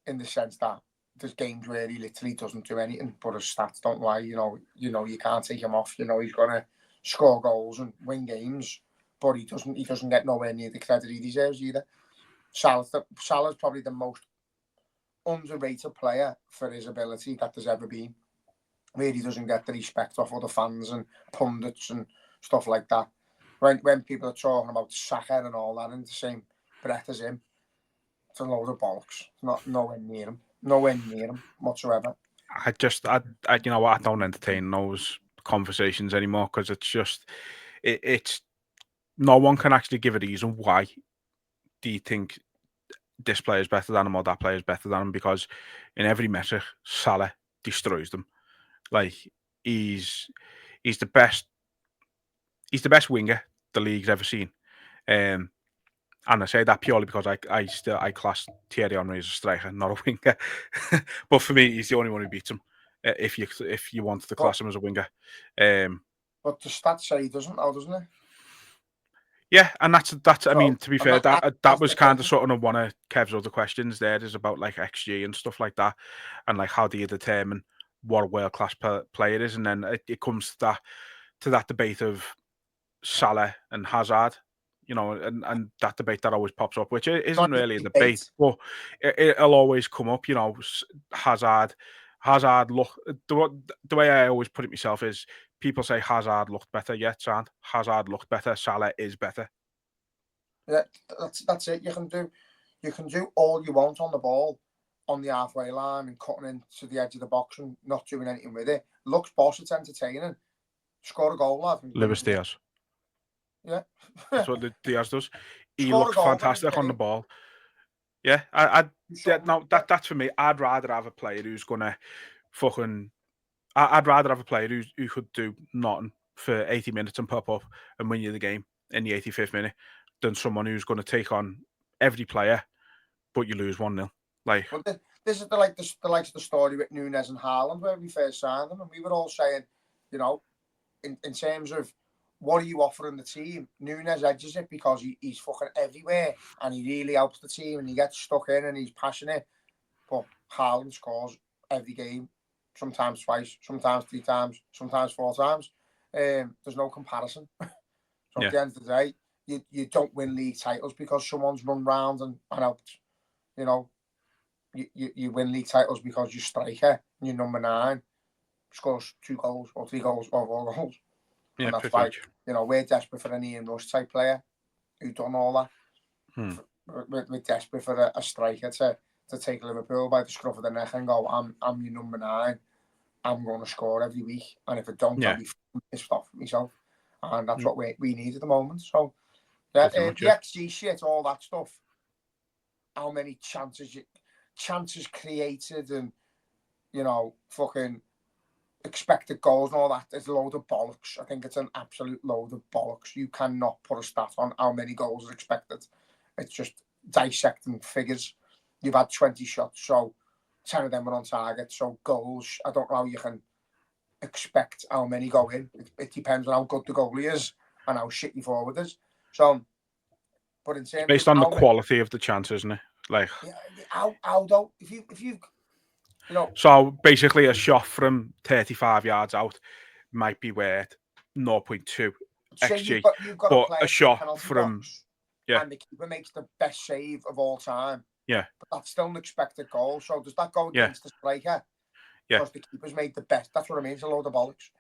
in the sense that there's games where he literally doesn't do anything, but his stats don't lie. You know, you can't take him off. You know, he's gonna score goals and win games, but he doesn't get nowhere near the credit he deserves either. Salah's probably the most underrated player for his ability that there's ever been. Where he doesn't get the respect of other fans and pundits and stuff like that. When people are talking about Saka and all that in the same breath as him, it's a load of bollocks. It's nowhere near him whatsoever. I you know what, I don't entertain those conversations anymore, because it's just it's no one can actually give a reason why do you think this player is better than him or that player is better than him, because in every metric Salah destroys them. Like he's the best winger the league's ever seen. And I say that purely because I class Thierry Henry as a striker, not a winger. But for me, he's the only one who beats him. if you wanted to class him as a winger. But the stats say he doesn't now, doesn't it? Yeah, and that's. I So, mean, to be and fair, that that's was the kind thing. of sort of one of Kev's other questions. There is about like XG and stuff like that, and like how do you determine what a world class player is, and then it comes to that debate of Salah and Hazard, you know, and that debate that always pops up, which isn't Not really a a debate, but it'll always come up. You know, Hazard look the way I always put it myself is people say Hazard looked better, yet Hazard looked better. Salah is better. Yeah, that's it. You can do all you want on the ball on the halfway line and cutting into the edge of the box and not doing anything with it. Looks boss, it's entertaining. Score a goal, lad. Lewis Diaz. Yeah. That's what Diaz does. He Score a looks goal, fantastic on the ball. Yeah, that's for me. I'd rather have a player who's gonna fucking. I'd rather have a player who could do nothing for 80 minutes and pop up and win you the game in the 85th minute than someone who's going to take on every player, but you lose 1-0. Like, well, this is the likes of the story with Nunes and Haaland where we first signed them, and we were all saying, you know, in terms of what are you offering the team? Nunes edges it because he's fucking everywhere and he really helps the team and he gets stuck in and he's passionate. But Haaland scores every game, sometimes twice, sometimes 3 times, sometimes 4 times. There's no comparison. So at the end of the day, you don't win league titles because someone's run round and helped. You know, you win league titles because your striker, your number 9, scores 2 goals or 3 goals or 4 goals. yeah, And that's why, you know, we're desperate for an Ian Rush type player who done all that. We're desperate for a striker to take Liverpool by the scruff of the neck and go, I'm your number 9. I'm going to score every week. And if I don't, I'll be pissed off myself. And that's what we need at the moment. So, yeah, the XG shit, all that stuff. How many chances created and, you know, fucking expected goals and all that is a load of bollocks. I think it's an absolute load of bollocks. You cannot put a stat on how many goals are expected. It's just dissecting figures. You've had 20 shots, so 10 of them were on target. So goals, I don't know how you can expect how many go in. It depends on how good the goalie is and how shit your forward is. So, but in terms it's based on the quality of the chance, isn't it? Like, how though? If you you know, so basically a shot from 35 yards out might be worth 0.2 XG, you've got but a shot from and the keeper makes the best save of all time. Yeah, but that's still an expected goal. So does that go against the striker? Yeah, because the keeper's made the best. That's what I mean. It's a load of bollocks.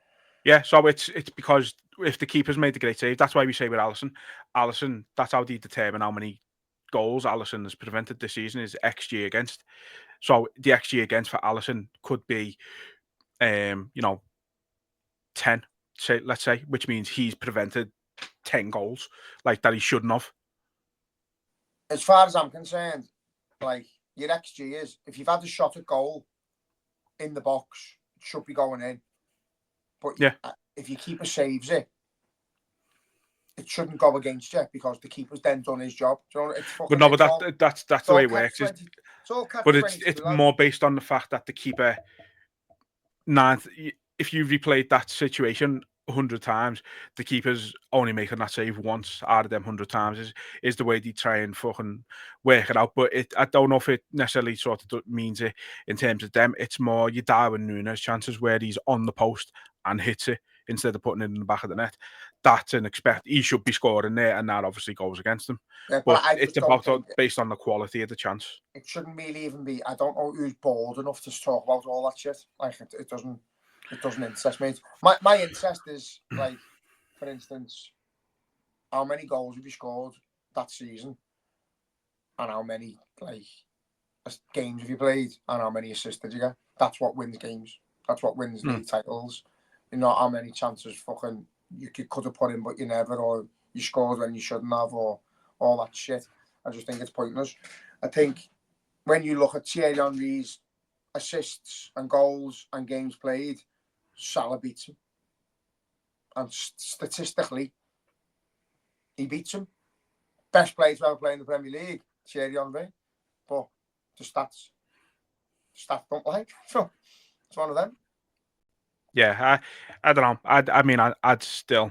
Yeah, so it's because if the keeper's made the great save, that's why we say with Alisson, that's how they determine how many goals Alisson has prevented this season is XG against. So the XG against for Alisson could be, 10, let's say, which means he's prevented 10 goals like that he shouldn't have. As far as I'm concerned, like your XG is if you've had a shot at goal in the box, it should be going in. But if your keeper saves it, it shouldn't go against you because the keeper's then done his job. Do you know, but that's the way it works. But it's more based on the fact that the keeper, if you replayed that situation 100 times, the keeper's only making that save once out of them 100 times is the way they try and fucking work it out. But I don't know if it necessarily sort of means it in terms of them. It's more your Darwin Núñez chances where he's on the post and hits it instead of putting it in the back of the net. That's an he should be scoring there, and that obviously goes against him. Yeah, but it's about based on the quality of the chance. It shouldn't really even be. I don't know who's bored enough to talk about all that shit. Like it doesn't interest me. My interest is like, for instance, how many goals have you scored that season, and how many games have you played, and how many assists did you get? That's what wins games. That's what wins league titles. You know how many chances fucking you could have put in, but you never, or you scored when you shouldn't have, or all that shit. I just think it's pointless. I think when you look at Thierry Henry's assists and goals and games played, Salah beats him. And statistically, he beats him. Best player to ever play in the Premier League, Thierry Henry. But the stats don't like. So it's one of them. Yeah, I don't know. I mean, I'd still.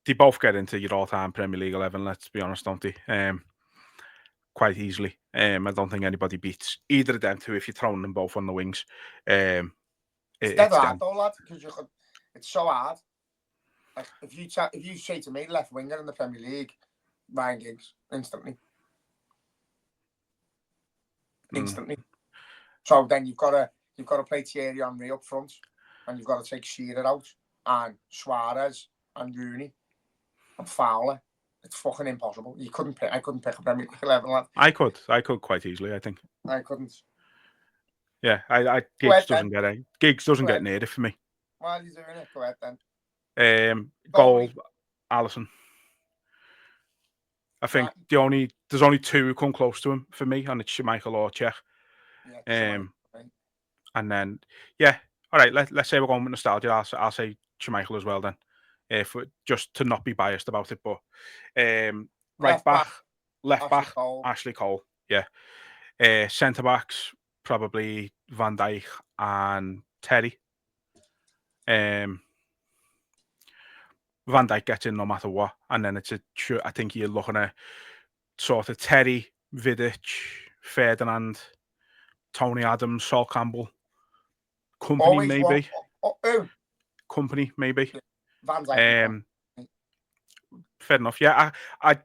They both get into your all-time Premier League 11. Let's be honest, don't they? Quite easily. I don't think anybody beats either of them two if you're throwing them both on the wings. It's dead It's hard them. though, lad, because it's so hard. Like if you say to me left winger in the Premier League, Ryan Giggs, instantly. So then you've got to play Thierry Henry up front, and you've got to take Shearer out, and Suarez and Rooney and Fowler. It's fucking impossible. I couldn't pick a Premier League 11, lad. I could quite easily. I think. I couldn't. Yeah, Giggs doesn't get near it for me. While you're doing it, go ahead then. Goal, Alisson. I think there's only two who come close to him for me, and it's Schmeichel or Cech. Yeah, and then all right. Let's say we're going with nostalgia. I'll say Schmeichel as well then, just to not be biased about it. But left back, Ashley Cole. Yeah. Centre backs probably Van Dijk and Terry. Van Dijk gets in no matter what, and then I think you're looking at sort of Terry, Vidic, Ferdinand, Tony Adams, Sol Campbell, Company maybe. Company maybe. Van Dijk. Fair enough. Yeah, I'd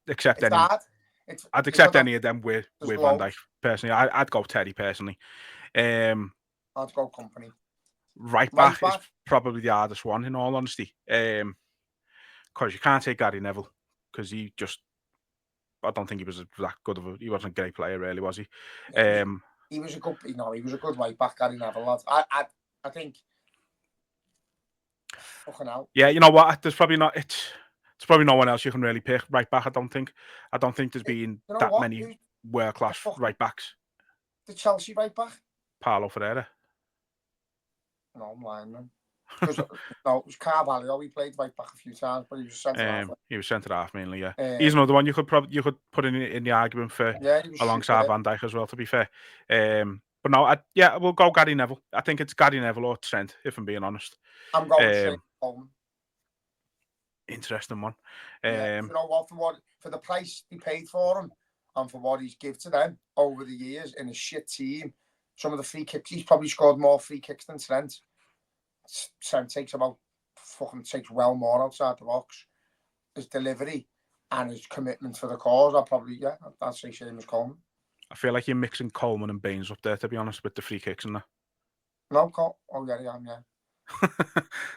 accept any. I'd accept any of them with Van Dijk personally. I'd go Terry personally. I'd go Company. Right back is probably the hardest one, in all honesty. Because you can't take Gary Neville, because I don't think he was that good he wasn't a great player, really, was he? He was a good right back, Gary Neville, lad. I think. Fucking hell. Yeah, you know what? There's probably not. It's probably no one else you can really pick right back. I don't think there's been many world-class right backs. The Chelsea right back? Paulo Ferreira. No, I'm lying, man. It was Carvalho. He played right back a few times, but he was centre half. He was centre half mainly, yeah. He's another one you could put in the argument for alongside Van Dijk as well, to be fair. But no, we'll go Gary Neville. I think it's Gary Neville or Trent, if I'm being honest. I'm going straight home. Interesting one. You know what? For the price he paid for him, and for what he's given to them over the years in a shit team, some of the free kicks, he's probably scored more free kicks than Trent. Trent takes well more outside the box. His delivery and his commitment for the cause, I'd say Seamus Coleman. I feel like you're mixing Coleman and Baines up there, to be honest, with the free kicks and that. No, oh yeah, I am, yeah.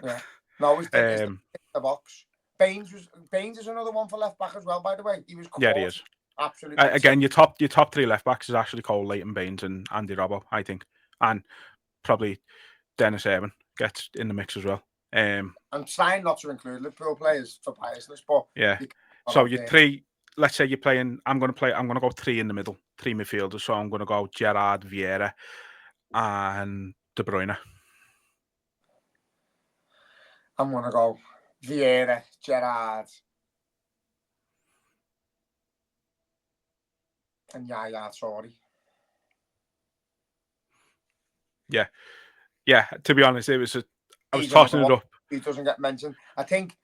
Yeah. No, it's the box. Baines is another one for left back as well, by the way. He was caught. Yeah, he is. Absolutely. Again, your top three left backs is actually Cole, Leighton Baines, and Andy Robbo, I think, and probably Dennis Irwin gets in the mix as well. I'm trying not to include Liverpool players for biasness, but yeah. So your three. Let's say you're playing. I'm going to go three in the middle, three midfielders. So I'm going to go Gerrard, Vieira, and De Bruyne. I'm going to go Vieira, Gerrard, and Yaya Toure. Yeah. To be honest, I was tossing it up. He doesn't get mentioned. I think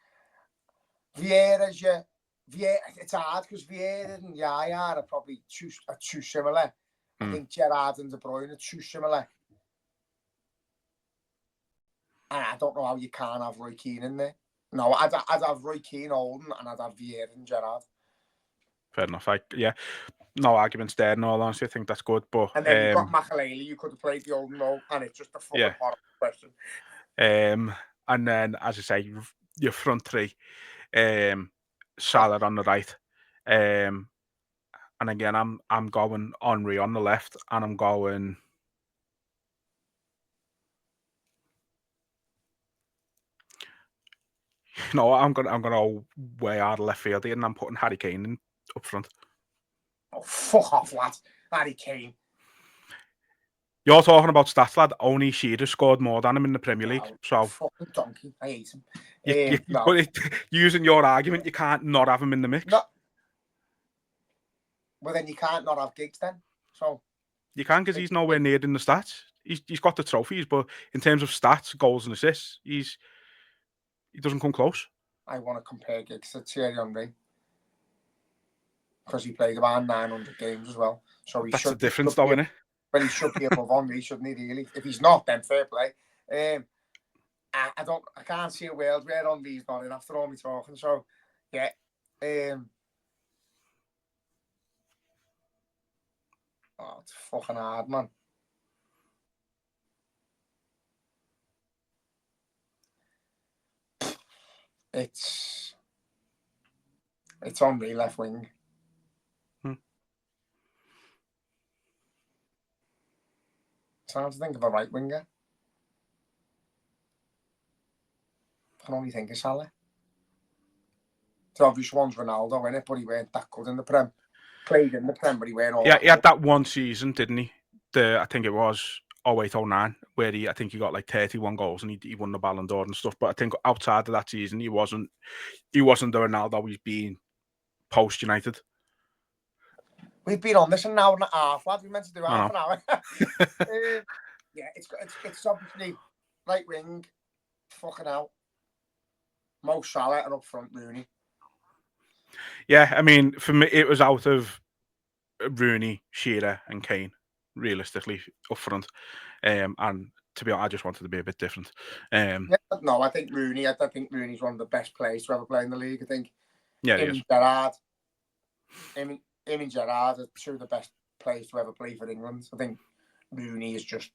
Vieira's Vieira. It's hard because Vieira and Yaya are probably too similar. I think Gerrard and De Bruyne are too similar. And I don't know how you can't have Roy Keane in there. No, I'd have Roy Keane, Holden, and I'd have Vieira and Gerrard. Fair enough. No arguments there. In all honesty, I think that's good. But and then you've got Makelele. You could have played the Holden role, and it's just a fucking horrible question. And then, as I say, your front three, Salah on the right, and again, I'm going Henry on the left, and I'm going. No, I'm gonna go way out of left field here, and I'm putting Harry Kane in up front. Oh, fuck off, lad. Harry Kane. You're talking about stats, lad. Only Shearer scored more than him in the Premier League. So fucking donkey. I hate him. But using your argument, you can't not have him in the mix. No. Well, then you can't not have Giggs then. So you can, because he's nowhere near in the stats. He's got the trophies, but in terms of stats, goals and assists, he doesn't come close. I want to compare Giggs to Thierry Henry because he played about 900 games as well. So he That's should, the difference, though, isn't it? But he should be above Henry, shouldn't he? Really? If he's not, then fair play. I can't see a world where Henry's not in after all me talking. So yeah. Oh, it's fucking hard, man. It's Henry left wing. Trying to think of a right winger. I can only think of Salah. The obvious one's Ronaldo, innit? But he weren't that good in the Prem. Played in the Prem, but he weren't all. Yeah, he had that one season, didn't he? I think it was 08-09, where I think he got like 31 goals and he won the Ballon d'Or and stuff. But I think outside of that season, he wasn't the Ronaldo he's been post United. We've been on this an hour and a half, lad. We meant to do half an hour. Yeah, it's obviously right wing, fucking out. Mo Salah and up front Rooney. Yeah, I mean, for me, it was out of Rooney, Shearer, and Kane, realistically, up front. And to be honest, I just wanted to be a bit different. No, I think Rooney. I think Rooney's one of the best players to ever play in the league. I think. Yeah, him and Gerrard are two of the best players to ever play for England. I think Rooney is just,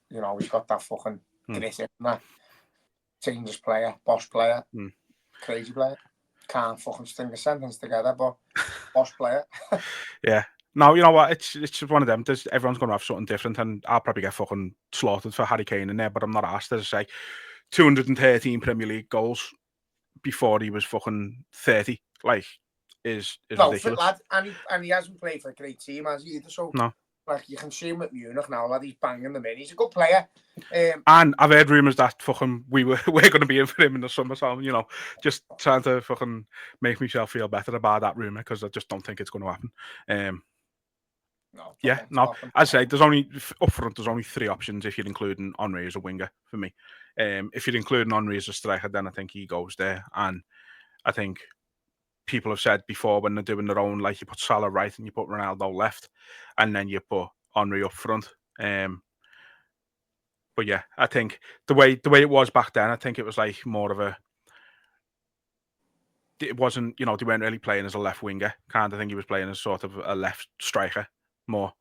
he's got that fucking grit in that. Dangerous player, boss player, crazy player. Can't fucking string a sentence together, but boss player. Yeah. No, you know what? It's just one of them. Everyone's going to have something different, and I'll probably get fucking slaughtered for Harry Kane in there, but I'm not asked. As I say, 213 Premier League goals before he was fucking 30. Like, is ridiculous. Lad, and he hasn't played for a great team, has he either? So, no. Like, you can see him at Munich now, lad. He's banging them in. He's a good player. And I've heard rumours that fucking we're going to be in for him in the summer. So, just trying to fucking make myself feel better about that rumour because I just don't think it's going to happen. As I say, up front, there's only three options if you're including Henry as a winger for me. If you're including Henry as a striker, then I think he goes there. And I think people have said before when they're doing their own, like you put Salah right and you put Ronaldo left, and then you put Henry up front. But yeah, I think the way it was back then, I think it was like more of a. It wasn't, they weren't really playing as a left winger. Kind of think he was playing as sort of a left striker more.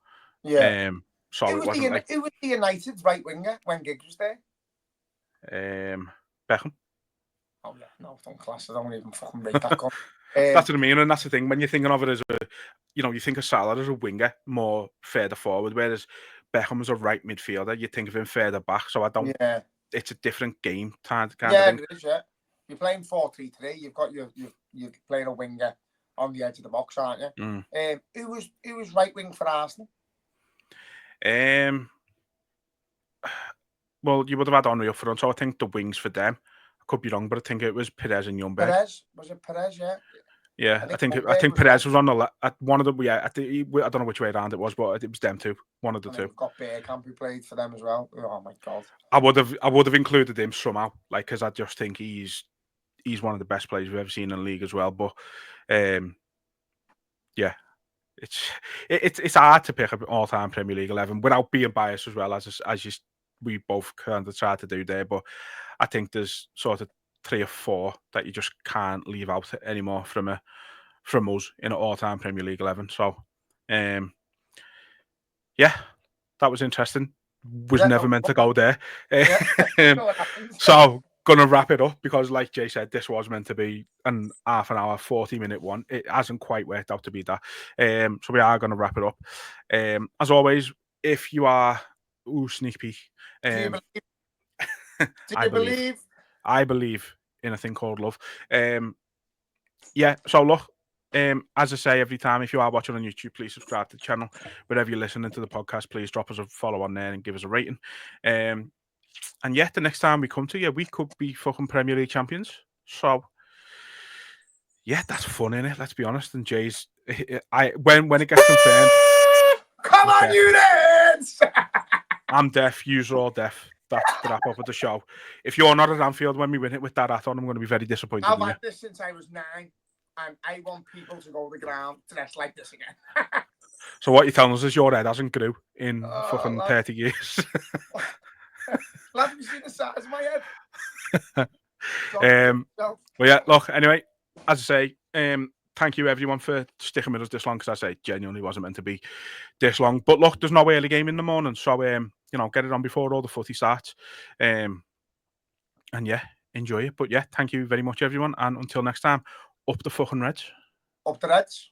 Yeah. So it wasn't like. Who was the United's right winger when Giggs was there? Beckham. Oh yeah, no, don't class. I don't even fucking rate that gun. That's what I mean, and that's the thing. When you're thinking of it as a, you think of Salah as a winger, more further forward, whereas Beckham was a right midfielder. You think of him further back. So I don't. Yeah. It's a different game, kind of thing. It is. Yeah, you're playing 4-3-3. You've got you're playing a winger on the edge of the box, aren't you? Who was right wing for Arsenal? Well, you would have had Henry up front, so I think the wings for them. I could be wrong, but I think it was Perez and Ljungberg. Was it Perez? Yeah. Yeah, I think Perez was on the one of them. Yeah, I don't know which way around it was, but it was them two. One of the two. We've got Bergkamp who played for them as well. Oh my god! I would have included him somehow, like because I just think he's one of the best players we've ever seen in the league as well. But yeah, it's hard to pick an all-time Premier League 11 without being biased as well as we both kind of tried to do there. But I think there's sort of 3 or 4 that you just can't leave out anymore from us in an all-time Premier League 11. So, yeah, that was interesting. Was never meant to go there. So, gonna wrap it up because, like Jay said, this was meant to be an half an hour, 40-minute one. It hasn't quite worked out to be that. So we are gonna wrap it up. As always, if you are sneak peek. Do you believe? I believe in a thing called love. Yeah, so look, as I say every time, if you are watching on YouTube, please subscribe to the channel. Wherever you're listening to the podcast, please drop us a follow on there and give us a rating. And yeah, the next time we come to you, we could be fucking Premier League champions. So yeah, that's fun, innit? Let's be honest. And Jay's, when it gets confirmed, come on, units! I'm deaf. You're all deaf. That's the wrap up of the show. If you're not at Anfield when we win it with that hat on, I'm going to be very disappointed I've in you. had this since I was 9, and I want people to go to the ground dressed like this again. So what you're telling us is your head hasn't grew in fucking lad. 30 years. Lad, have you seen the size of my head? Well, yeah, look, anyway, as I say, thank you everyone for sticking with us this long, because I say genuinely wasn't meant to be this long. But look, there's no early game in the morning, so you know, get it on before all the footy starts. And yeah, enjoy it. But yeah, thank you very much everyone, and until next time, up the fucking Reds. Up the Reds.